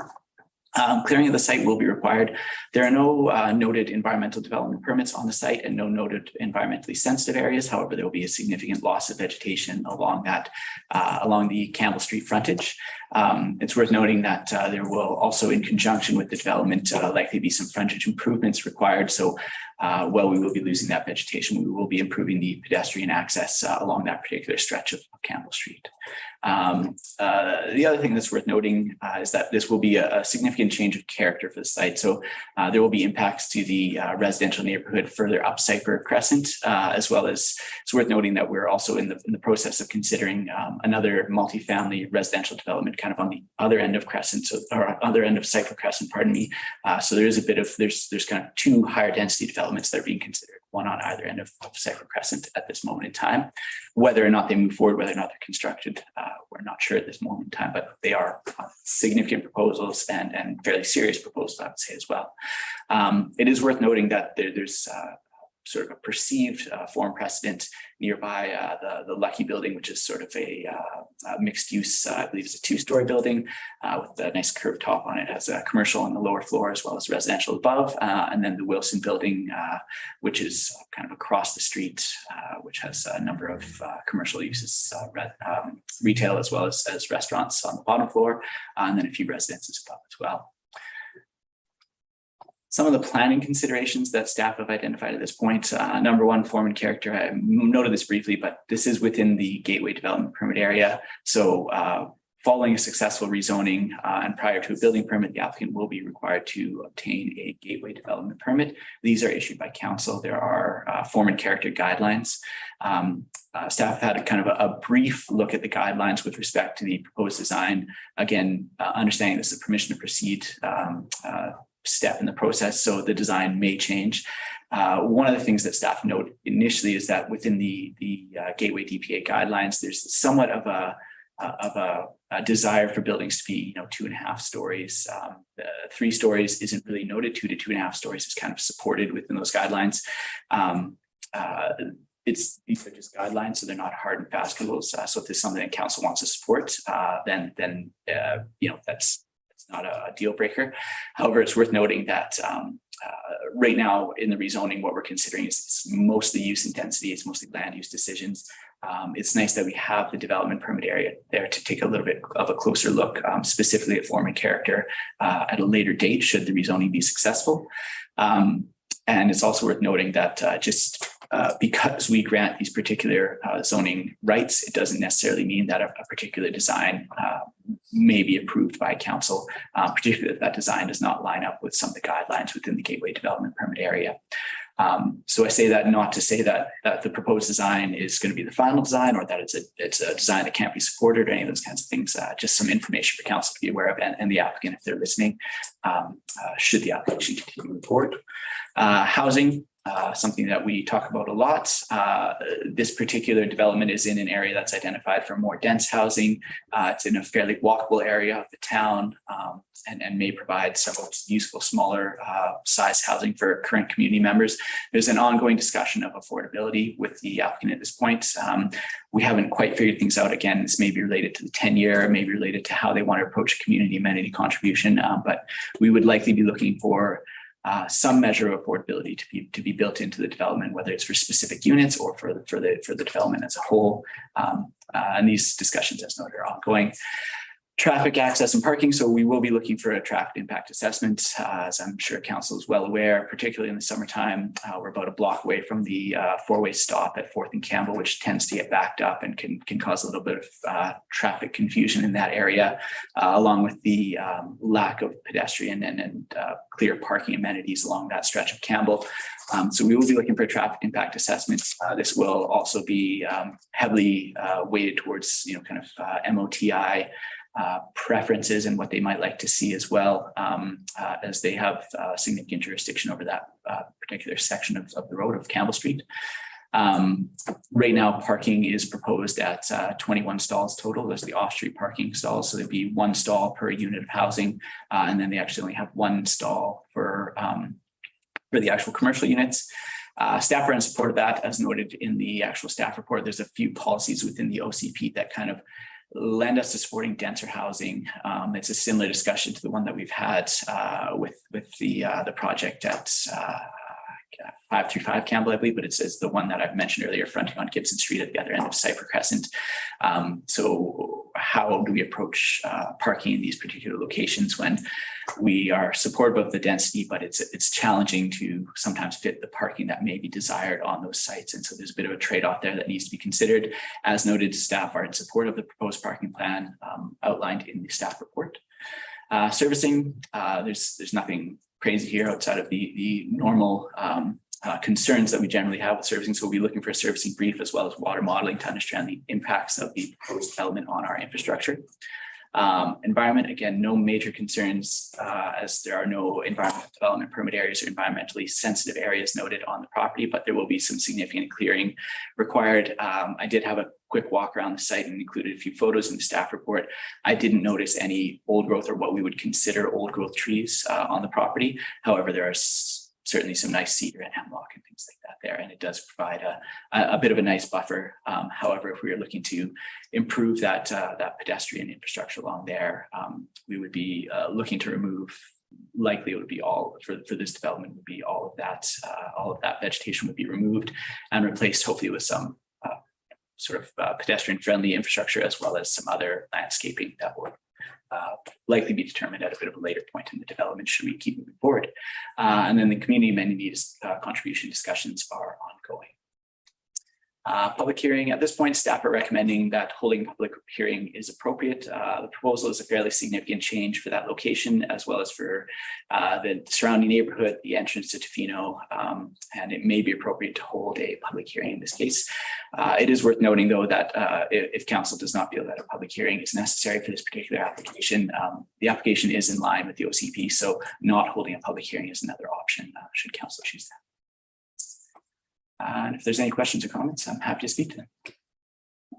Clearing of the site will be required. There are no noted environmental development permits on the site and no noted environmentally sensitive areas. However, there will be a significant loss of vegetation along that, along the Campbell Street frontage. It's worth noting that there will also, in conjunction with the development, likely be some frontage improvements required. So while we will be losing that vegetation, we will be improving the pedestrian access along that particular stretch of Campbell Street. The other thing that's worth noting is that this will be a significant change of character for the site. So there will be impacts to the residential neighborhood further up Cypher Crescent, as well as it's worth noting that we're also in the process of considering another multifamily residential development kind of on the other end of Crescent, or other end of Cypher Crescent, pardon me. So there is a bit of, there's kind of 2 higher density developments that are being considered, one on either end of Cypher Crescent at this moment in time. Whether or not they move forward, whether or not they're constructed, we're not sure at this moment in time, but they are significant proposals and fairly serious proposals, I would say, as well. It is worth noting that there's sort of a perceived foreign precedent nearby the Lucky building, which is sort of a mixed use, I believe it's a 2-story building with a nice curved top on it. It has a commercial on the lower floor as well as residential above. And then the Wilson building, which is kind of across the street, which has a number of commercial uses, retail as well as restaurants on the bottom floor, and then a few residences above as well. Some of the planning considerations that staff have identified at this point, number 1, form and character. I noted this briefly, but this is within the gateway development permit area. So following a successful rezoning and prior to a building permit, the applicant will be required to obtain a gateway development permit. These are issued by council. There are form and character guidelines. Staff had a kind of a brief look at the guidelines with respect to the proposed design. Again, understanding this is a permission to proceed step in the process, so the design may change. One of the things that staff note initially is that within the Gateway DPA guidelines, there's somewhat of a desire for buildings to be, 2.5 stories. 3 stories isn't really noted. 2 to 2.5 stories is kind of supported within those guidelines. These are just guidelines, so they're not hard and fast rules. So if there's something that council wants to support, then that's not a deal breaker. However, it's worth noting that right now in the rezoning, what we're considering is mostly use and density. It's mostly land use decisions. It's nice that we have the development permit area there to take a little bit of a closer look, specifically at form and character at a later date, should the rezoning be successful. And it's also worth noting that because we grant these particular zoning rights, it doesn't necessarily mean that a particular design may be approved by council, particularly if that design does not line up with some of the guidelines within the Gateway Development Permit area. So I say that not to say that the proposed design is going to be the final design, or that it's a design that can't be supported, or any of those kinds of things. Just some information for council to be aware of, and the applicant, if they're listening, should the application continue to move forward. Housing. Something that we talk about a lot. This particular development is in an area that's identified for more dense housing. It's in a fairly walkable area of the town, and may provide some useful smaller size housing for current community members. There's an ongoing discussion of affordability with the applicant at this point. We haven't quite figured things out. Again, this may be related to the tenure, may be related to how they want to approach community amenity contribution, but we would likely be looking for some measure of affordability to be built into the development, whether it's for specific units or for the development as a whole. And these discussions, as noted, are ongoing. Traffic access and parking. So we will be looking for a traffic impact assessment, as I'm sure council is well aware, particularly in the summertime. We're about a block away from the four-way stop at 4th and Campbell, which tends to get backed up and can cause a little bit of traffic confusion in that area, along with the lack of pedestrian and clear parking amenities along that stretch of Campbell. So we will be looking for traffic impact assessments. This will also be heavily weighted towards, kind of MOTI preferences and what they might like to see as well, as they have significant jurisdiction over that particular section of the road of Campbell Street. Right now, parking is proposed at 21 stalls total. There's the off-street parking stalls, so there'd be 1 stall per unit of housing, and then they actually only have 1 stall for the actual commercial units. Staff are in support of that, as noted in the actual staff report. There's a few policies within the OCP that kind of lend us to supporting denser housing. It's a similar discussion to the one that we've had with the project at 535 Campbell, I believe, but it's the one that I've mentioned earlier, fronting on Gibson Street at the other end of Cypher Crescent. So how do we approach parking in these particular locations when we are supportive of the density, but it's challenging to sometimes fit the parking that may be desired on those sites. And so there's a bit of a trade-off there that needs to be considered. As noted, staff are in support of the proposed parking plan outlined in the staff report. Servicing, there's nothing crazy here outside of the normal concerns that we generally have with servicing. So we'll be looking for a servicing brief as well as water modeling to understand the impacts of the proposed development on our infrastructure. Environment, again, no major concerns as there are no environmental development permit areas or environmentally sensitive areas noted on the property, but there will be some significant clearing required. I did have a quick walk around the site and included a few photos in the staff report. I didn't notice any old growth or what we would consider old growth trees on the property. However, there are certainly some nice cedar and hemlock and things like that there, and it does provide a bit of a nice buffer. However, if we are looking to improve that pedestrian infrastructure along there, we would be looking to remove. Likely, it would be all for this development would be all of that vegetation would be removed and replaced, hopefully, with some sort of pedestrian friendly infrastructure, as well as some other landscaping that will likely be determined at a bit of a later point in the development should we keep moving forward. And then the community amenities contribution discussions are ongoing. Public hearing. At this point, staff are recommending that holding a public hearing is appropriate. The proposal is a fairly significant change for that location, as well as for the surrounding neighborhood, the entrance to Tofino, and it may be appropriate to hold a public hearing in this case. It is worth noting, though, that if council does not feel that a public hearing is necessary for this particular application, the application is in line with the OCP, so not holding a public hearing is another option should council choose that. And if there's any questions or comments, I'm happy to speak to them.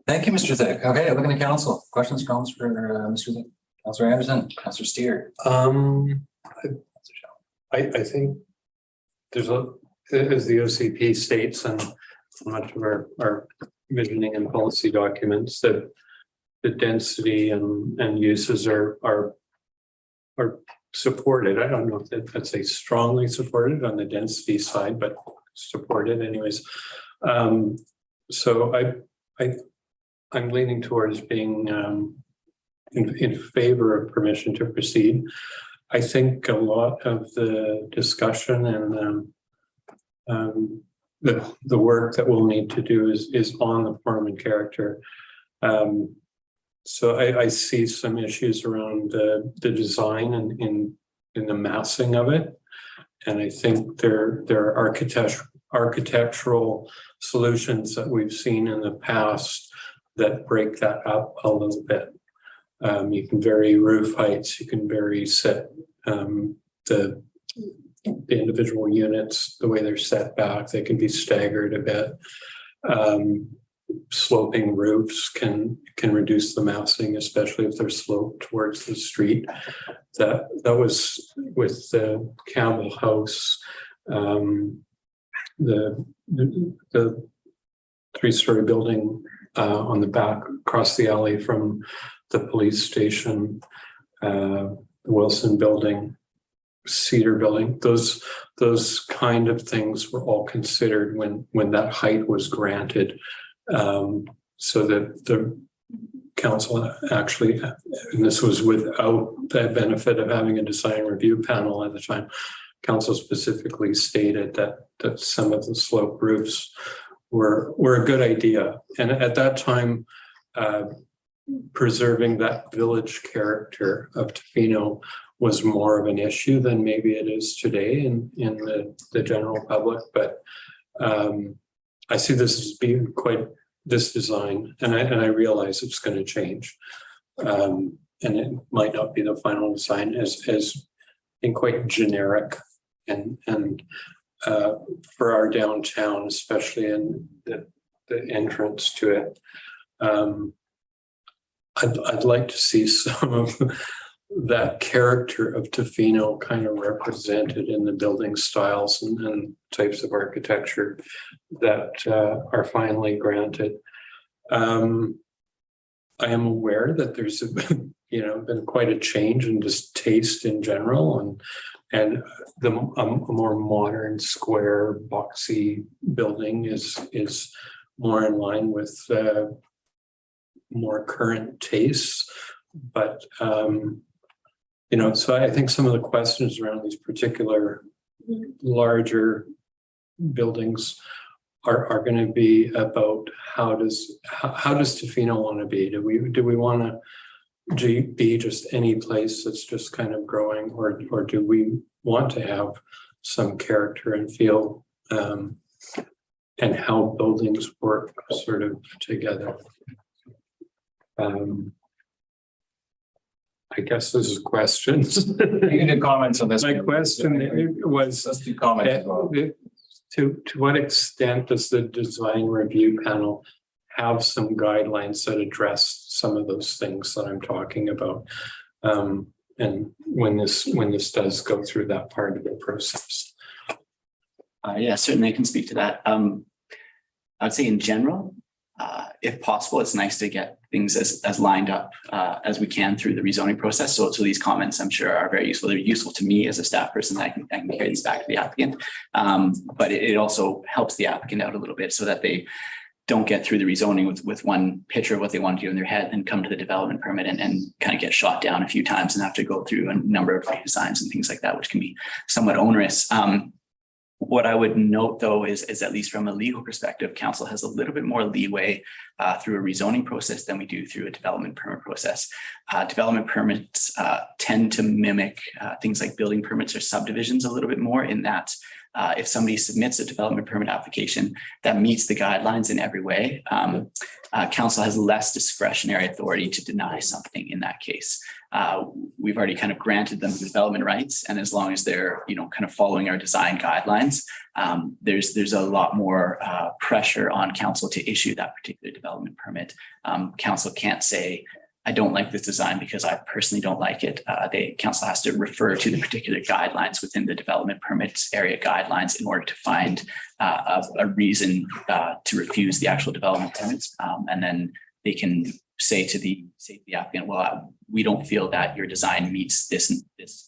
Thank you, Mr. Thick. Okay, looking at council. Questions, comments for Mr. Thick? Councillor Anderson, Councillor Steer. I think there's as the OCP states and much of our visioning and policy documents, that the density and uses are supported. I don't know if I'd say strongly supported on the density side, but supported anyways. So I'm leaning towards being in favor of permission to proceed. I think a lot of the discussion and the work that we'll need to do is on the form and character. So I see some issues around the design and in the massing of it. And I think there are architectural solutions that we've seen in the past that break that up a little bit. You can vary roof heights, you can vary set the individual units, the way they're set back, they can be staggered a bit. Sloping roofs can reduce the massing, especially if they're sloped towards the street. That was with the Campbell House, the 3-story building on the back across the alley from the police station, the Wilson building, Cedar building. Those kind of things were all considered when that height was granted. So that the council actually, and this was without the benefit of having a design review panel at the time, council specifically stated that some of the slope roofs were a good idea. And at that time, preserving that village character of Tofino was more of an issue than maybe it is today in the general public. But I see this as being quite this design, and I realize it's going to change, and it might not be the final design as being quite generic, and for our downtown, especially in the entrance to it, I'd like to see some of that character of Tofino kind of represented in the building styles and types of architecture that are finally granted. I am aware that there's been quite a change in just taste in general, and a more modern, square, boxy building is more in line with more current tastes, but so I think some of the questions around these particular larger buildings are going to be about how does Tofino want to be? Do we want to be just any place that's just kind of growing, or do we want to have some character and feel, and how buildings work sort of together? I guess this is questions. You can do comments on this. My question was, let's do comments as well. To what extent does the design review panel have some guidelines that address some of those things that I'm talking about? And when this does go through that part of the process? Yeah, certainly I can speak to that. I'd say in general, if possible, it's nice to get things as lined up as we can through the rezoning process. So these comments, I'm sure, are very useful. They're useful to me as a staff person. I can carry these back to the applicant. But it also helps the applicant out a little bit so that they don't get through the rezoning with one picture of what they want to do in their head and come to the development permit and kind of get shot down a few times and have to go through a number of redesigns and things like that, which can be somewhat onerous. What I would note, though, is at least from a legal perspective, council has a little bit more leeway through a rezoning process than we do through a development permit process. Development permits tend to mimic things like building permits or subdivisions a little bit more, in that if somebody submits a development permit application that meets the guidelines in every way, council has less discretionary authority to deny something in that case. We've already kind of granted them the development rights, and as long as they're kind of following our design guidelines, there's a lot more pressure on council to issue that particular development permit. Council can't say, I don't like this design because I personally don't like it. Council has to refer to the particular guidelines within the development permits area guidelines in order to find a reason to refuse the actual development permits, and then they can say to the applicant, well, we don't feel that your design meets this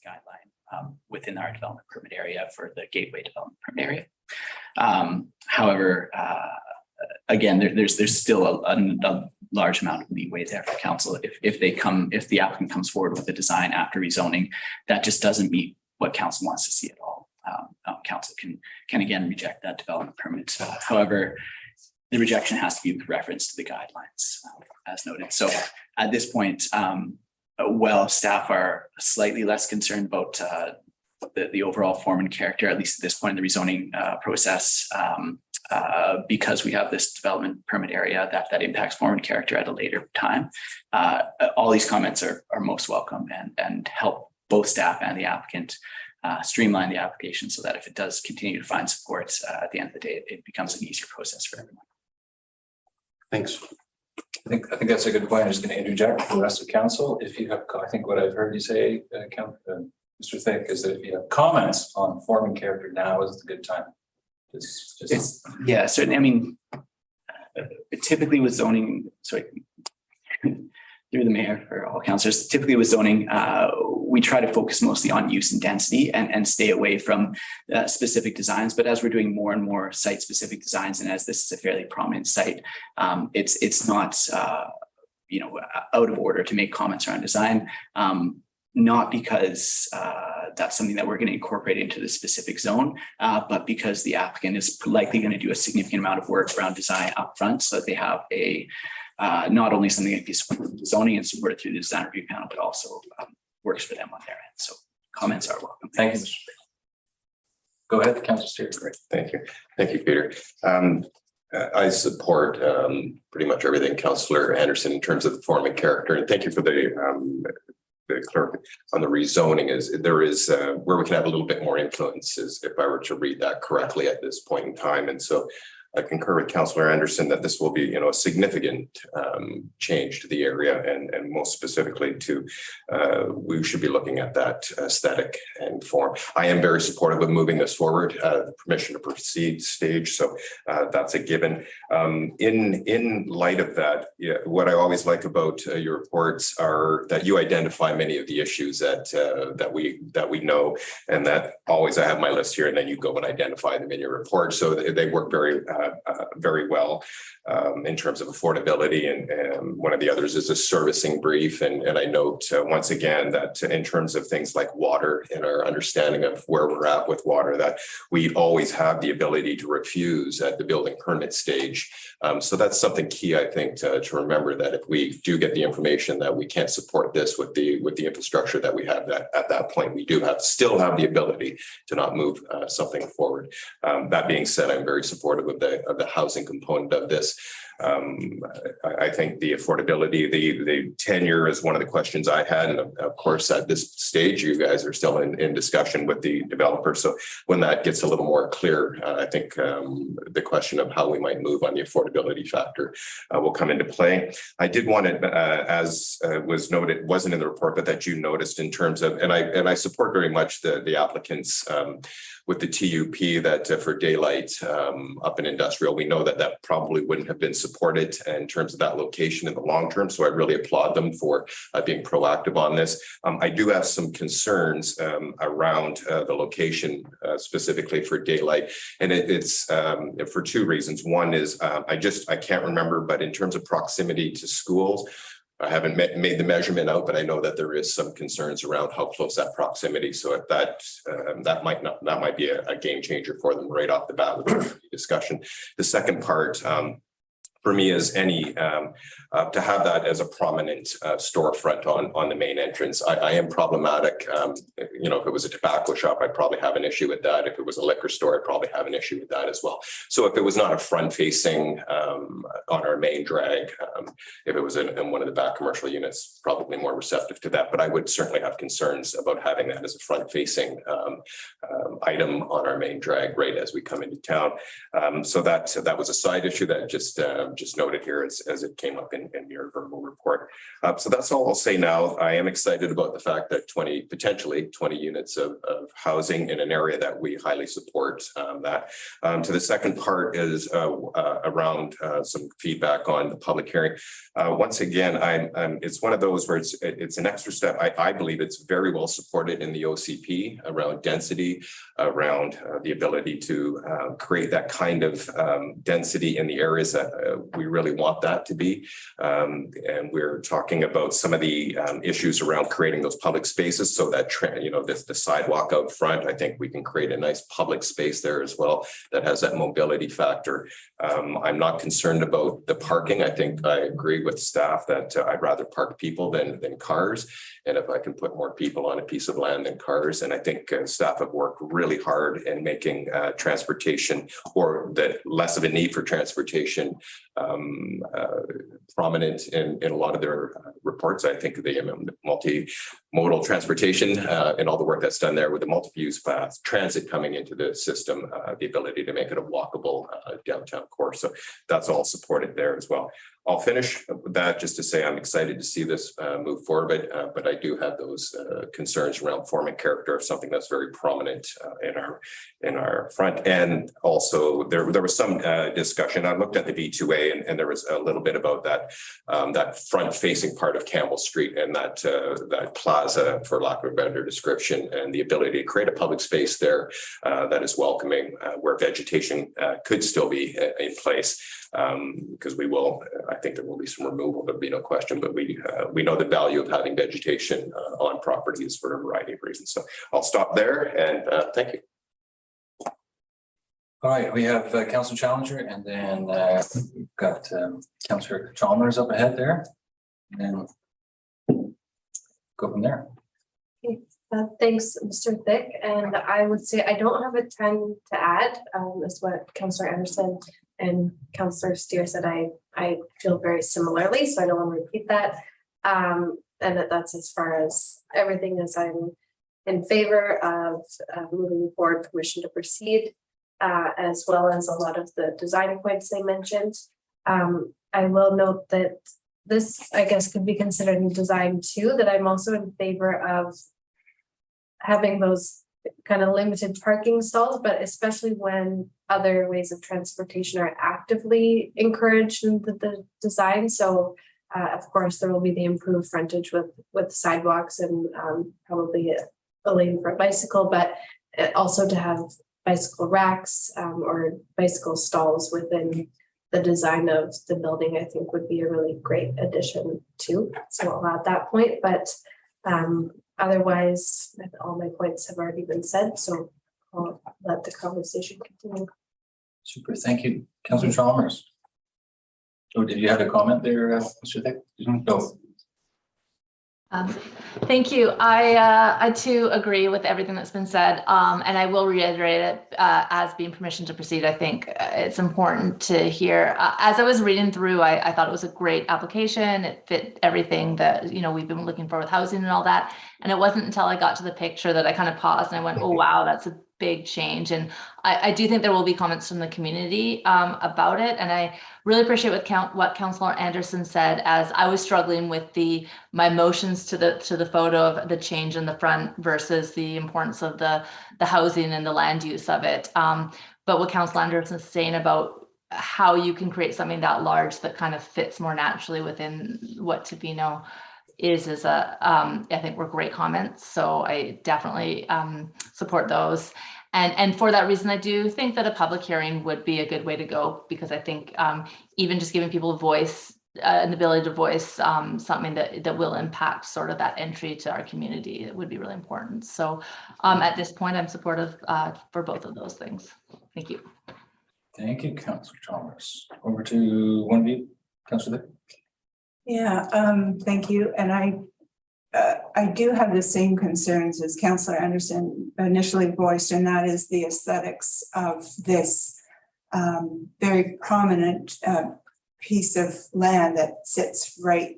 guideline within our development permit area for the gateway development permit area. However, again, there's still a large amount of leeway there for council. If the applicant comes forward with a design after rezoning that just doesn't meet what council wants to see at all, council can again reject that development permit. However, the rejection has to be with reference to the guidelines, as noted. So at this point, while staff are slightly less concerned about the overall form and character, at least at this point in the rezoning process, because we have this development permit area that impacts form and character at a later time. All these comments are most welcome and help both staff and the applicant streamline the application so that if it does continue to find support at the end of the day, it becomes an easier process for everyone. Thanks. I think that's a good point. I'm just going to interject for the rest of council. If you have, I think what I've heard you say, Mr. Thick, is that if you have comments on form and character, now is the good time. Yeah, certainly. I mean, typically with zoning, sorry, through the mayor for all councillors, typically with zoning, we try to focus mostly on use and density and stay away from specific designs. But as we're doing more and more site specific designs, and as this is a fairly prominent site, it's not out of order to make comments around design. Not because that's something that we're going to incorporate into the specific zone, but because the applicant is likely going to do a significant amount of work around design upfront, so that they have a not only something that can be supported through the zoning and supported through the design review panel, but also works for them on their end. So comments are welcome. Thank you, Mr. Go ahead, Councillor Stewart. Great. Thank you, Peter. I support pretty much everything Councillor Anderson in terms of the form and character, and thank you for the clerk on the rezoning. Is there is where we can have a little bit more influence, is if I were to read that correctly at this point in time. And so I concur with Councillor Anderson that this will be, a significant change to the area, and most specifically to we should be looking at that aesthetic and form. I am very supportive of moving this forward, the permission to proceed stage. So that's a given. In light of that, what I always like about your reports are that you identify many of the issues that we know, and that always I have my list here, and then you go and identify them in your report. So they work very well in terms of affordability, and one of the others is a servicing brief, and I note once again that in terms of things like water and our understanding of where we're at with water, that we always have the ability to refuse at the building permit stage. So that's something key, I think, to remember, that if we do get the information that we can't support this with the infrastructure that we have, that at that point we do still have the ability to not move something forward. That being said, I'm very supportive of the housing component of this. I think the affordability, the tenure is one of the questions I had, and of course at this stage you guys are still in discussion with the developer. So when that gets a little more clear, I think the question of how we might move on the affordability factor will come into play. I did want to, as was noted, wasn't in the report, but that you noticed in terms of, and I support very much the applicants with the TUP that for daylight up in industrial, we know that probably wouldn't have been supported in terms of that location in the long term. So I really applaud them for being proactive on this. I do have some concerns around the location specifically for daylight, and it's for two reasons. One is I can't remember, but in terms of proximity to schools, I haven't made the measurement out, but I know that there is some concerns around how close that proximity. So if that might be a game changer for them right off the bat with the discussion. The second part for me is to have that as a prominent storefront on the main entrance. I am problematic. If it was a tobacco shop, I'd probably have an issue with that. If it was a liquor store, I'd probably have an issue with that as well. So if it was not a front facing on our main drag, if it was in one of the back commercial units, probably more receptive to that. But I would certainly have concerns about having that as a front facing item on our main drag right as we come into town. So that was a side issue that just noted here as it came up in your verbal report. So that's all I'll say now. I am excited about the fact that potentially 20 units of housing in an area that we highly support that. To the second part is around some feedback on the public hearing. Once again, it's one of those where it's an extra step. I believe it's very well supported in the OCP around density, around the ability to create that kind of density in the areas that we really want that to be. And we're talking about some of the issues around creating those public spaces so that, the sidewalk out front, I think we can create a nice public space there as well that has that mobility factor. I'm not concerned about the parking. I think I agree with staff that I'd rather park people than cars. And if I can put more people on a piece of land than cars, and I think staff have worked really hard in making transportation, or that less of a need for transportation, prominent in a lot of their reports. I think the multimodal transportation and all the work that's done there with the multi-use path transit coming into the system, the ability to make it a walkable downtown core. So that's all supported there as well. I'll finish with that just to say I'm excited to see this move forward, but I do have those concerns around form and character of something that's very prominent in our front. And also there was some discussion. I looked at the V2A and there was a little bit about that that front facing part of Campbell Street and that plaza, for lack of a better description, and the ability to create a public space there that is welcoming, where vegetation could still be in place. Because I think there will be some removal, there'll be no question, but we know the value of having vegetation on properties for a variety of reasons. So I'll stop there and thank you. All right, we have Councillor Challenger, and then we've got Councillor Chalmers up ahead there, and then go from there. Okay, thanks, Mr. Thick. And I would say I don't have a ton to add. Is what Councillor Anderson and Councillor Steer said. I feel very similarly, so I don't want to repeat that. And that's as far as everything, as I'm in favor of moving forward, permission to proceed, as well as a lot of the design points they mentioned. I will note that this, I guess, could be considered in design too, that I'm also in favor of having those kind of limited parking stalls, but especially when other ways of transportation are actively encouraged in the design. So of course there will be the improved frontage with sidewalks and probably a lane for a bicycle, but also to have bicycle racks or bicycle stalls within the design of the building, I think would be a really great addition too. So I'll add that point, but otherwise, all my points have already been said, so I'll let the conversation continue. Super, thank you. Councillor Chalmers. Oh, did you have a comment there, Mr. Thick? No. Thank you. I too agree with everything that's been said, and I will reiterate it as being permission to proceed. I think it's important to hear. As I was reading through, I thought it was a great application. It fit everything that we've been looking for with housing and all that. And it wasn't until I got to the picture that I kind of paused and I went, "Oh wow, that's a big change." And I do think there will be comments from the community about it. And I really appreciate what Councillor Anderson said, as I was struggling with my emotions to the photo of the change in the front versus the importance of the housing and the land use of it. But what Councillor Anderson is saying about how you can create something that large that kind of fits more naturally within what Tofino is I think were great comments. So I definitely support those. And for that reason, I do think that a public hearing would be a good way to go, because I think even just giving people a voice and the ability to voice something that will impact sort of that entry to our community, it would be really important. So at this point, I'm supportive for both of those things. Thank you. Thank you, Councillor Chalmers. Over to one of you, Councillor Thick. Yeah, thank you. And I do have the same concerns as Councillor Anderson initially voiced, and that is the aesthetics of this very prominent piece of land that sits right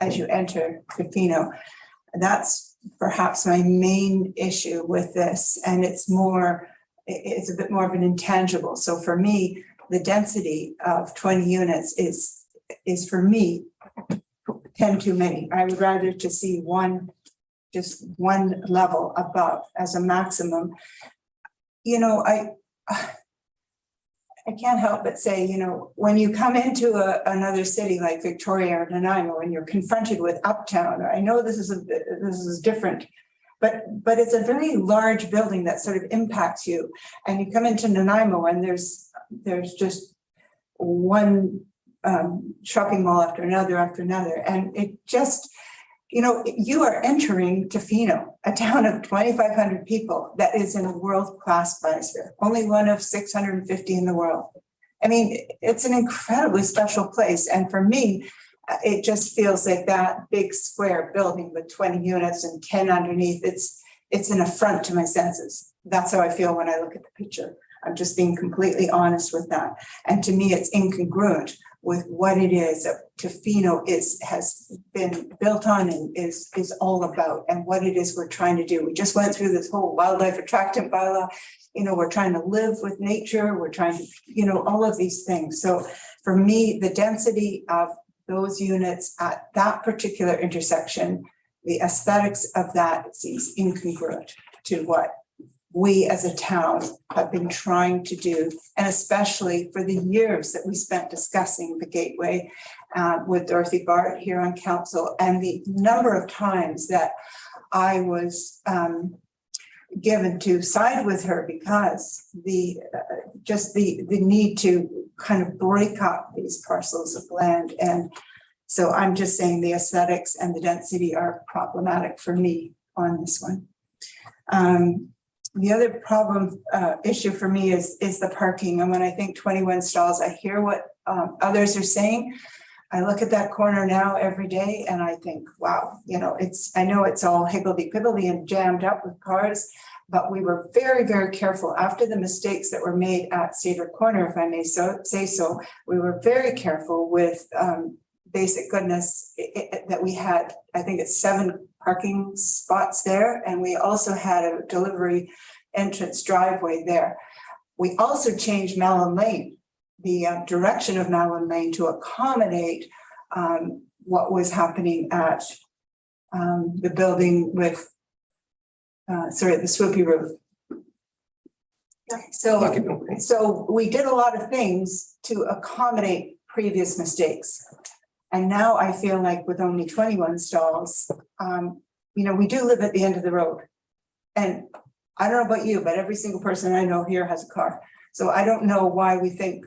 as you enter Tofino. That's perhaps my main issue with this, and it's a bit more of an intangible. So for me, the density of 20 units is for me 10 too many. I would rather to see just one level above as a maximum. I can't help but say, when you come into another city like Victoria or Nanaimo and you're confronted with Uptown, I know this is different, but it's a very large building that sort of impacts you. And you come into Nanaimo and there's just one shopping mall after another, and it just, you know, you are entering Tofino, a town of 2,500 people that is in a world-class biosphere, only one of 650 in the world. I mean, it's an incredibly special place. And for me, it just feels like that big square building with 20 units and 10 underneath, it's an affront to my senses. That's how I feel when I look at the picture. I'm just being completely honest with that. And to me, it's incongruent with what it is that Tofino has been built on and is all about, and what it is we're trying to do. We just went through this whole wildlife attractant bylaw. You know, we're trying to live with nature. We're trying to, you know, all of these things. So for me, the density of those units at that particular intersection, the aesthetics of that seems incongruent to what we as a town have been trying to do, and especially for the years that we spent discussing the gateway with Dorothy Bart here on council, and the number of times that I was given to side with her because the need to kind of break up these parcels of land. And so I'm just saying the aesthetics and the density are problematic for me on this one. The other problem issue for me is the parking. And when I think 21 stalls, I hear what others are saying. I look at that corner now every day and I think, wow, you know, I know it's all higgledy-piggledy and jammed up with cars, but we were very, very careful after the mistakes that were made at Cedar Corner, if I may say so. We were very careful with basic goodness that we had, I think it's 7 parking spots there. And we also had a delivery entrance driveway there. We also changed Malin Lane, the direction of Malin Lane, to accommodate what was happening at the building with, the swoopy roof. So we did a lot of things to accommodate previous mistakes. And now I feel like with only 21 stalls, you know, we do live at the end of the road. And I don't know about you, but every single person I know here has a car. So I don't know why we think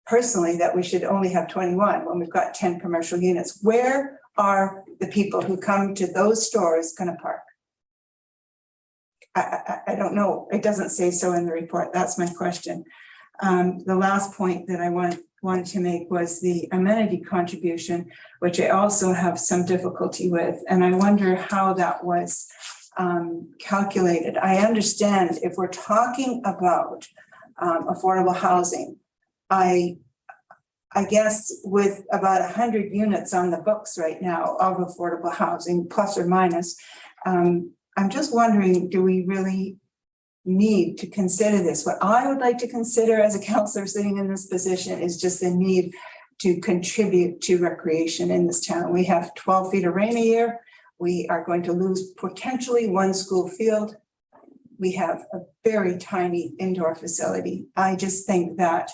personally that we should only have 21 when we've got 10 commercial units. Where are the people who come to those stores going to park? I don't know. It doesn't say so in the report. That's my question. The last point that I wanted to make was the amenity contribution, which I also have some difficulty with. And I wonder how that was calculated. I understand if we're talking about affordable housing, I guess with about 100 units on the books right now of affordable housing, plus or minus, I'm just wondering, do we really need to consider this? What I would like to consider as a councillor sitting in this position is just the need to contribute to recreation in this town. We have 12 feet of rain a year. We are going to lose potentially 1 school field. We have a very tiny indoor facility. I just think that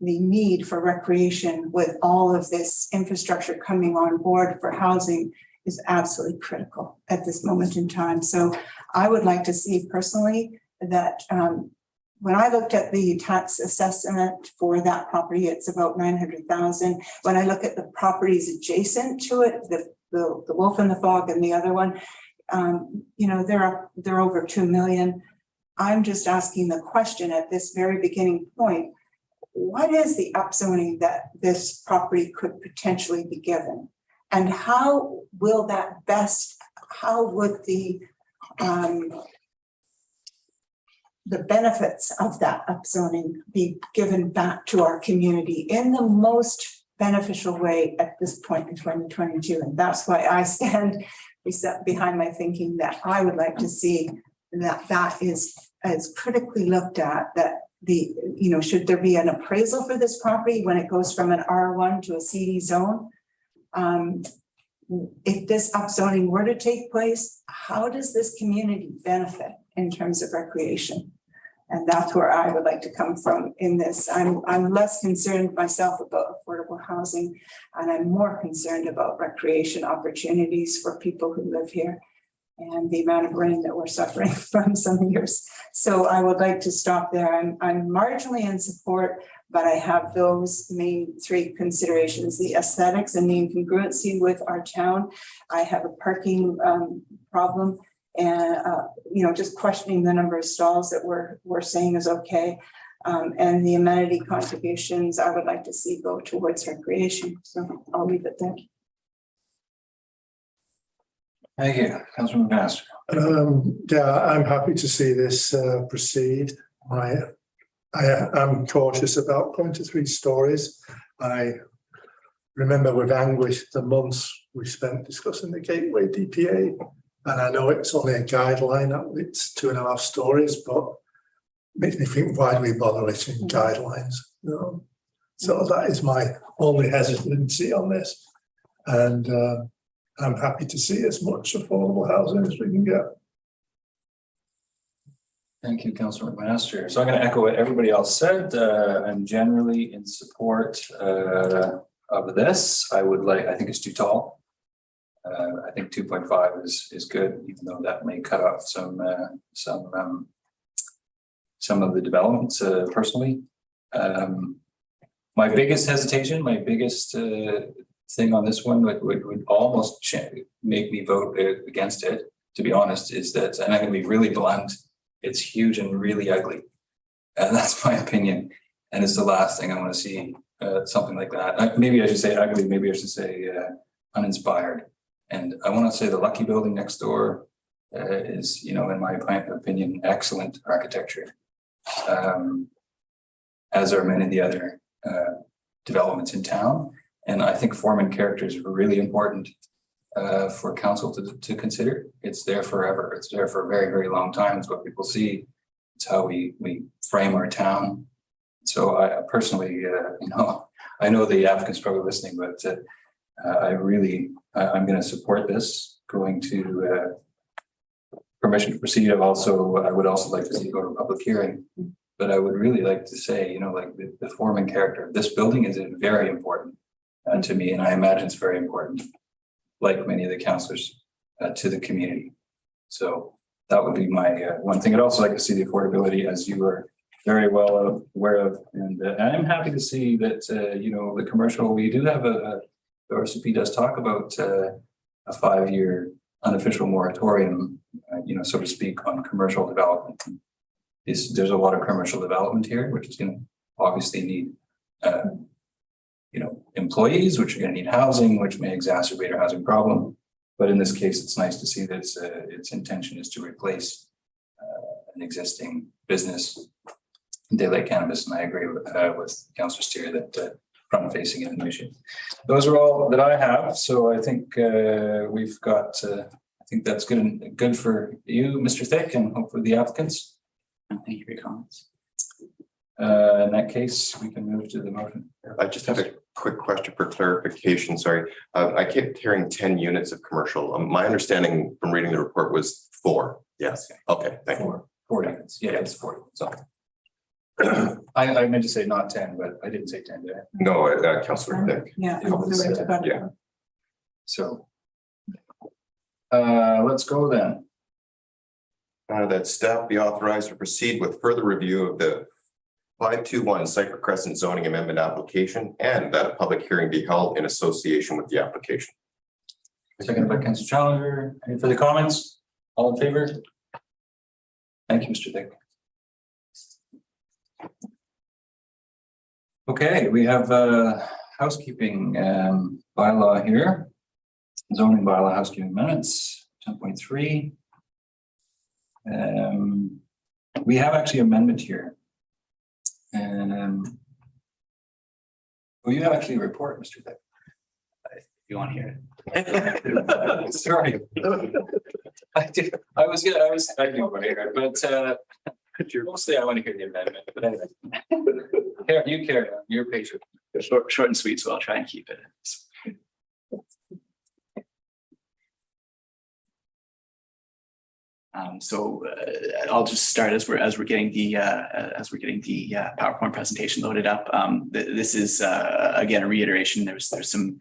the need for recreation with all of this infrastructure coming on board for housing is absolutely critical at this moment in time. So I would like to see personally that when I looked at the tax assessment for that property, it's about 900,000. When I look at the properties adjacent to it, the Wolf and the Fog and the other one, you know, they're over 2 million. I'm just asking the question at this very beginning point, what is the upzoning that this property could potentially be given? And how will that how would the benefits of that upzoning be given back to our community in the most beneficial way at this point in 2022? And that's why I stand behind my thinking that I would like to see that is as critically looked at, that should there be an appraisal for this property when it goes from an R1 to a CD zone? If this upzoning were to take place, how does this community benefit in terms of recreation? And that's where I would like to come from in this. I'm less concerned myself about affordable housing, and I'm more concerned about recreation opportunities for people who live here and the amount of rain that we're suffering from some years. So I would like to stop there. I'm marginally in support, but I have those main three considerations: the aesthetics and the incongruency with our town. I have a parking problem, and just questioning the number of stalls that we're saying is okay. And the amenity contributions I would like to see go towards recreation. So I'll leave it there. Thank you, Councilor McMaster. Yeah, I'm happy to see this proceed. I am cautious about going to 3 stories. I remember with anguish the months we spent discussing the Gateway DPA, and I know it's only a guideline, it's 2.5 stories, but it makes me think, why do we bother it in guidelines? So that is my only hesitancy on this, and I'm happy to see as much affordable housing as we can get. Thank you, Councilor McMaster. So I'm going to echo what everybody else said. I'm generally in support of this. I think it's too tall. I think 2.5 is good, even though that may cut off some of the developments personally. My biggest hesitation, my biggest thing on this one would almost make me vote against it, to be honest, is that, and I'm going to be really blunt, it's huge and really ugly. And that's my opinion. And it's the last thing I want to see, something like that. Maybe I should say ugly, maybe I should say uninspired. And I want to say the Lucky building next door is, in my opinion, excellent architecture. As are many of the other developments in town. And I think form and character is really important for council to consider. It's there forever. It's there for a very, very long time. It's what people see. It's how we frame our town. So I personally, I know the applicant's probably listening, but I'm going to support this. Going to permission to proceed. I would also like to see it go to a public hearing. But I would really like to say, like the form and character of this building is very important to me, and I imagine it's very important, like many of the councillors, to the community. So that would be my one thing. I'd also like to see the affordability, as you are very well aware of, and I'm happy to see that the commercial. We do have the RCP does talk about a 5-year unofficial moratorium, so to speak, on commercial development. There's a lot of commercial development here, which is going to obviously need, employees, which are going to need housing, which may exacerbate our housing problem. But in this case, it's nice to see that its intention is to replace an existing business, Daylight Cannabis, and I agree with Councillor Steer that front-facing illumination. Those are all that I have. So I think we've got. I think that's good for you, Mr. Thick, and hopefully the applicants. Thank you for your comments. In that case, we can move to the motion. I just have a quick question for clarification. Sorry, I kept hearing 10 units of commercial. My understanding from reading the report was 4. Yes. Okay. Thank you. 4 units. Yeah, it's 4. So I meant to say not 10, but I didn't say 10, did I? No, Councillor Thick. Yeah. Yeah. So let's go then. That staff be authorized to proceed with further review of the 521 Cypress Crescent zoning amendment application, and that a public hearing be held in association with the application. Seconded by Councillor Challenger. Any further comments? All in favor? Thank you, Mr. Dick. Okay, we have a housekeeping bylaw here. Zoning bylaw housekeeping minutes 10.3. We have actually amendment here. Well, you have actually a report, Mr. Dick. If you want to hear it. Sorry. I do want to hear it, but mostly I want to hear the amendment. But anyway, you carry on. You're patient. Short and sweet, so I'll try and keep it. I'll just start as we're getting the PowerPoint presentation loaded up. This is again a reiteration. There's some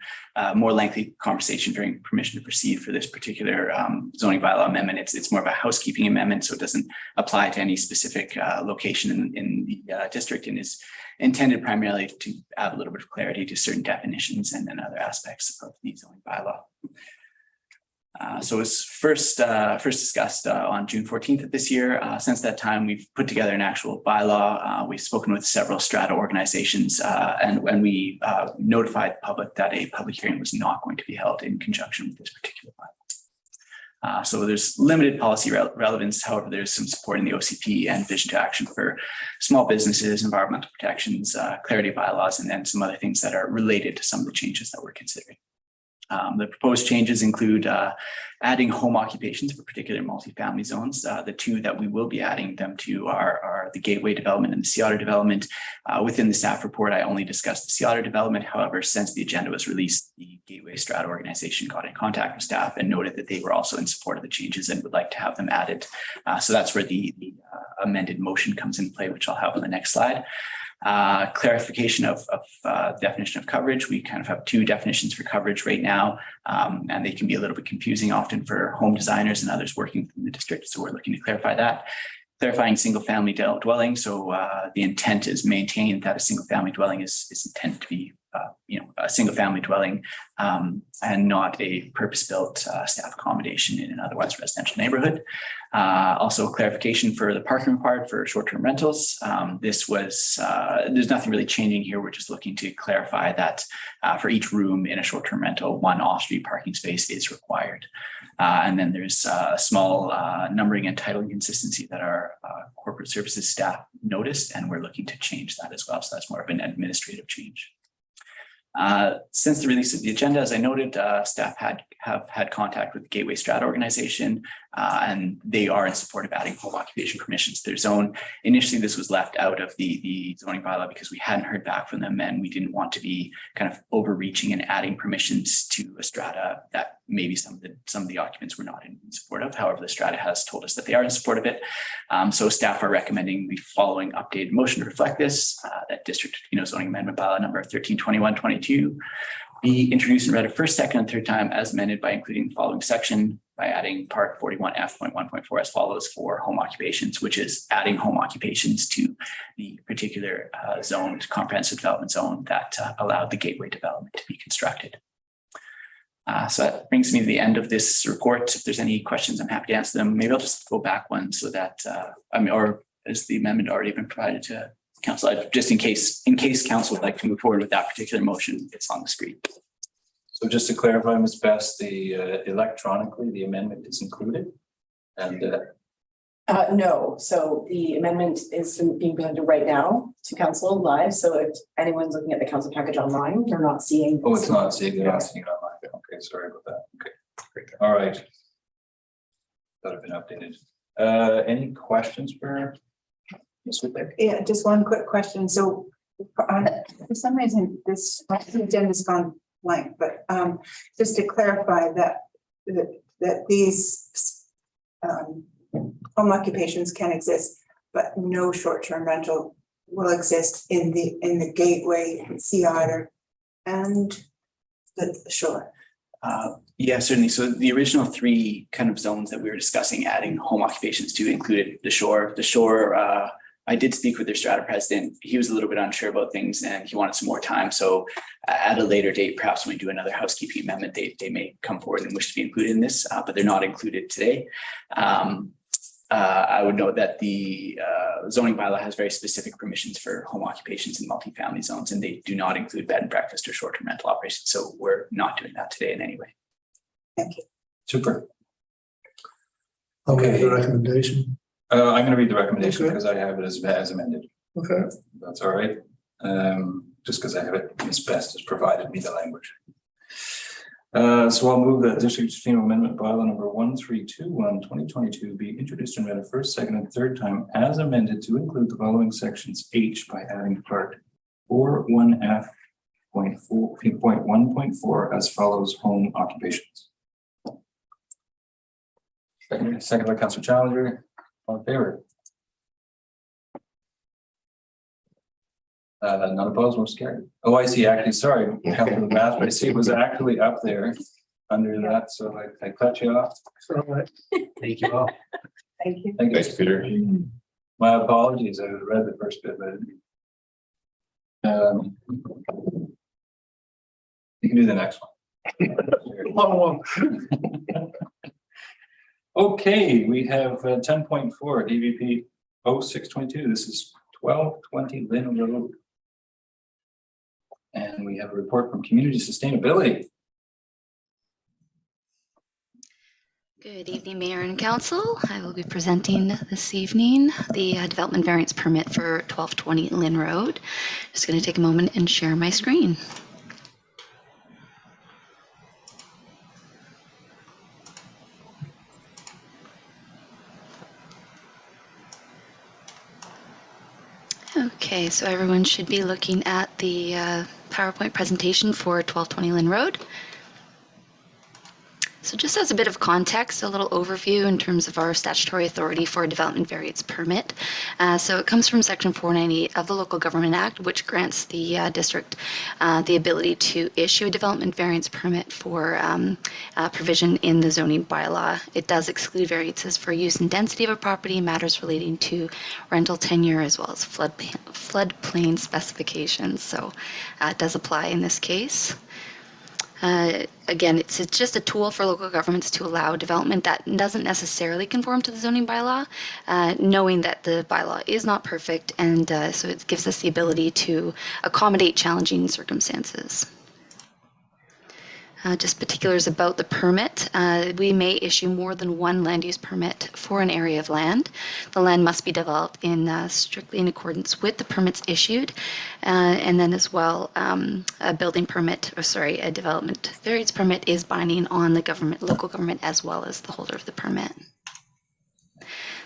more lengthy conversation during permission to proceed for this particular zoning bylaw amendment. It's more of a housekeeping amendment, so it doesn't apply to any specific location in the district, and is intended primarily to add a little bit of clarity to certain definitions and other aspects of the zoning bylaw. So it was first discussed on June 14th of this year. Since that time, we've put together an actual bylaw. We've spoken with several strata organizations, and when we notified the public that a public hearing was not going to be held in conjunction with this particular bylaw. So there's limited policy relevance. However, there's some support in the OCP and vision to action for small businesses, environmental protections, clarity bylaws, and then some other things that are related to some of the changes that we're considering. The proposed changes include adding home occupations for particular multifamily zones. The two that we will be adding them to are the Gateway development and the Tla-o-qui-aht development. Within the staff report, I only discussed the Tla-o-qui-aht development. However, since the agenda was released, the Gateway Strata organization got in contact with staff and noted that they were also in support of the changes and would like to have them added. So that's where the amended motion comes into play, which I'll have on the next slide. Clarification of definition of coverage. We kind of have two definitions for coverage right now, and they can be a little bit confusing often for home designers and others working in the district. So we're looking to clarify that. Clarifying single family dwelling. So the intent is maintained that a single family dwelling is intended to be a single family dwelling and not a purpose-built staff accommodation in an otherwise residential neighborhood. Also clarification for the parking required for short-term rentals. This was, there's nothing really changing here. We're just looking to clarify that for each room in a short-term rental, one off-street parking space is required. And then there's a small numbering and title inconsistency that our corporate services staff noticed, and we're looking to change that as well. So that's more of an administrative change. Since the release of the agenda, as I noted, staff have had contact with the Gateway Strata organization, and they are in support of adding home occupation permissions to their zone. Initially, this was left out of the zoning bylaw because we hadn't heard back from them, and we didn't want to be kind of overreaching and adding permissions to a strata that maybe some of the occupants were not in support of. However, the strata has told us that they are in support of it. So staff are recommending the following updated motion to reflect this, that District of Tofino zoning amendment bylaw number 1321-22 be introduced and read a first, second, and third time as amended by including the following section by adding part 41F.1.4 as follows for home occupations, which is adding home occupations to the particular zoned comprehensive development zone that allowed the Gateway development to be constructed. So that brings me to the end of this report. If there's any questions, I'm happy to answer them. Maybe I'll just go back one so that, or has the amendment already been provided to council? Just in case council would like to move forward with that particular motion, it's on the screen. So just to clarify, Ms. Best, electronically, the amendment is included? And no, so the amendment is being presented right now to council live. So if anyone's looking at the council package online, they're not seeing. oh, it's not seeing it online. Okay, sorry about that. Okay, all right. That have been updated. Any questions for Mr. Thick? Yeah, just one quick question. So for some reason, this agenda's gone blank, but just to clarify that these home occupations can exist, but no short-term rental will exist in the Gateway, Tla-o-qui-aht, and the shore. Yeah, certainly. So the original three kind of zones that we were discussing adding home occupations to included the shore. The shore, I did speak with their strata president. He was a little bit unsure about things and he wanted some more time. So at a later date, perhaps when we do another housekeeping amendment, they may come forward and wish to be included in this, but they're not included today. I would note that the zoning bylaw has very specific permissions for home occupations in multifamily zones, and they do not include bed and breakfast or short-term rental operations. So we're not doing that today in any way. Thank you. Super. I'll Okay. read the recommendation. I'm going to read the recommendation Okay. because I have it as amended. Okay. That's all right. Just because I have it, Ms. Best has provided me the language. So I'll move that District of Tofino Amendment Bylaw number 1321/2022 be introduced and read a first, second, and third time as amended to include the following sections H by adding part 41F.1.4 as follows: home occupations. Second by Councillor Challenger. All in favor? None opposed, most carried. Oh, I see, actually, sorry, Councillor Math, I see it was actually up there under that, so I cut you off. Thank you all. Thank you. Thank you. Thanks, Peter. My apologies, I read the first bit, but you can do the next one. Okay, we have 10.4 DVP 0622. This is 1220 Lynn Road. And we have a report from Community Sustainability. Good evening, Mayor and Council. I will be presenting this evening the development variance permit for 1220 Lynn Road. Just going to take a moment and share my screen. Okay, so everyone should be looking at the PowerPoint presentation for 1220 Lynn Road. So just as a bit of context, a little overview in terms of our statutory authority for a development variance permit. So it comes from Section 498 of the Local Government Act, which grants the district the ability to issue a development variance permit for provision in the zoning bylaw. It does exclude variances for use and density of a property, matters relating to rental tenure, as well as floodplain specifications. So it does apply in this case. Again, it's just a tool for local governments to allow development that doesn't necessarily conform to the zoning bylaw, knowing that the bylaw is not perfect, and so it gives us the ability to accommodate challenging circumstances. Just particulars about the permit. We may issue more than one land use permit for an area of land. The land must be developed in strictly in accordance with the permits issued. And then as well, a building permit, a development variance permit is binding on the local government as well as the holder of the permit.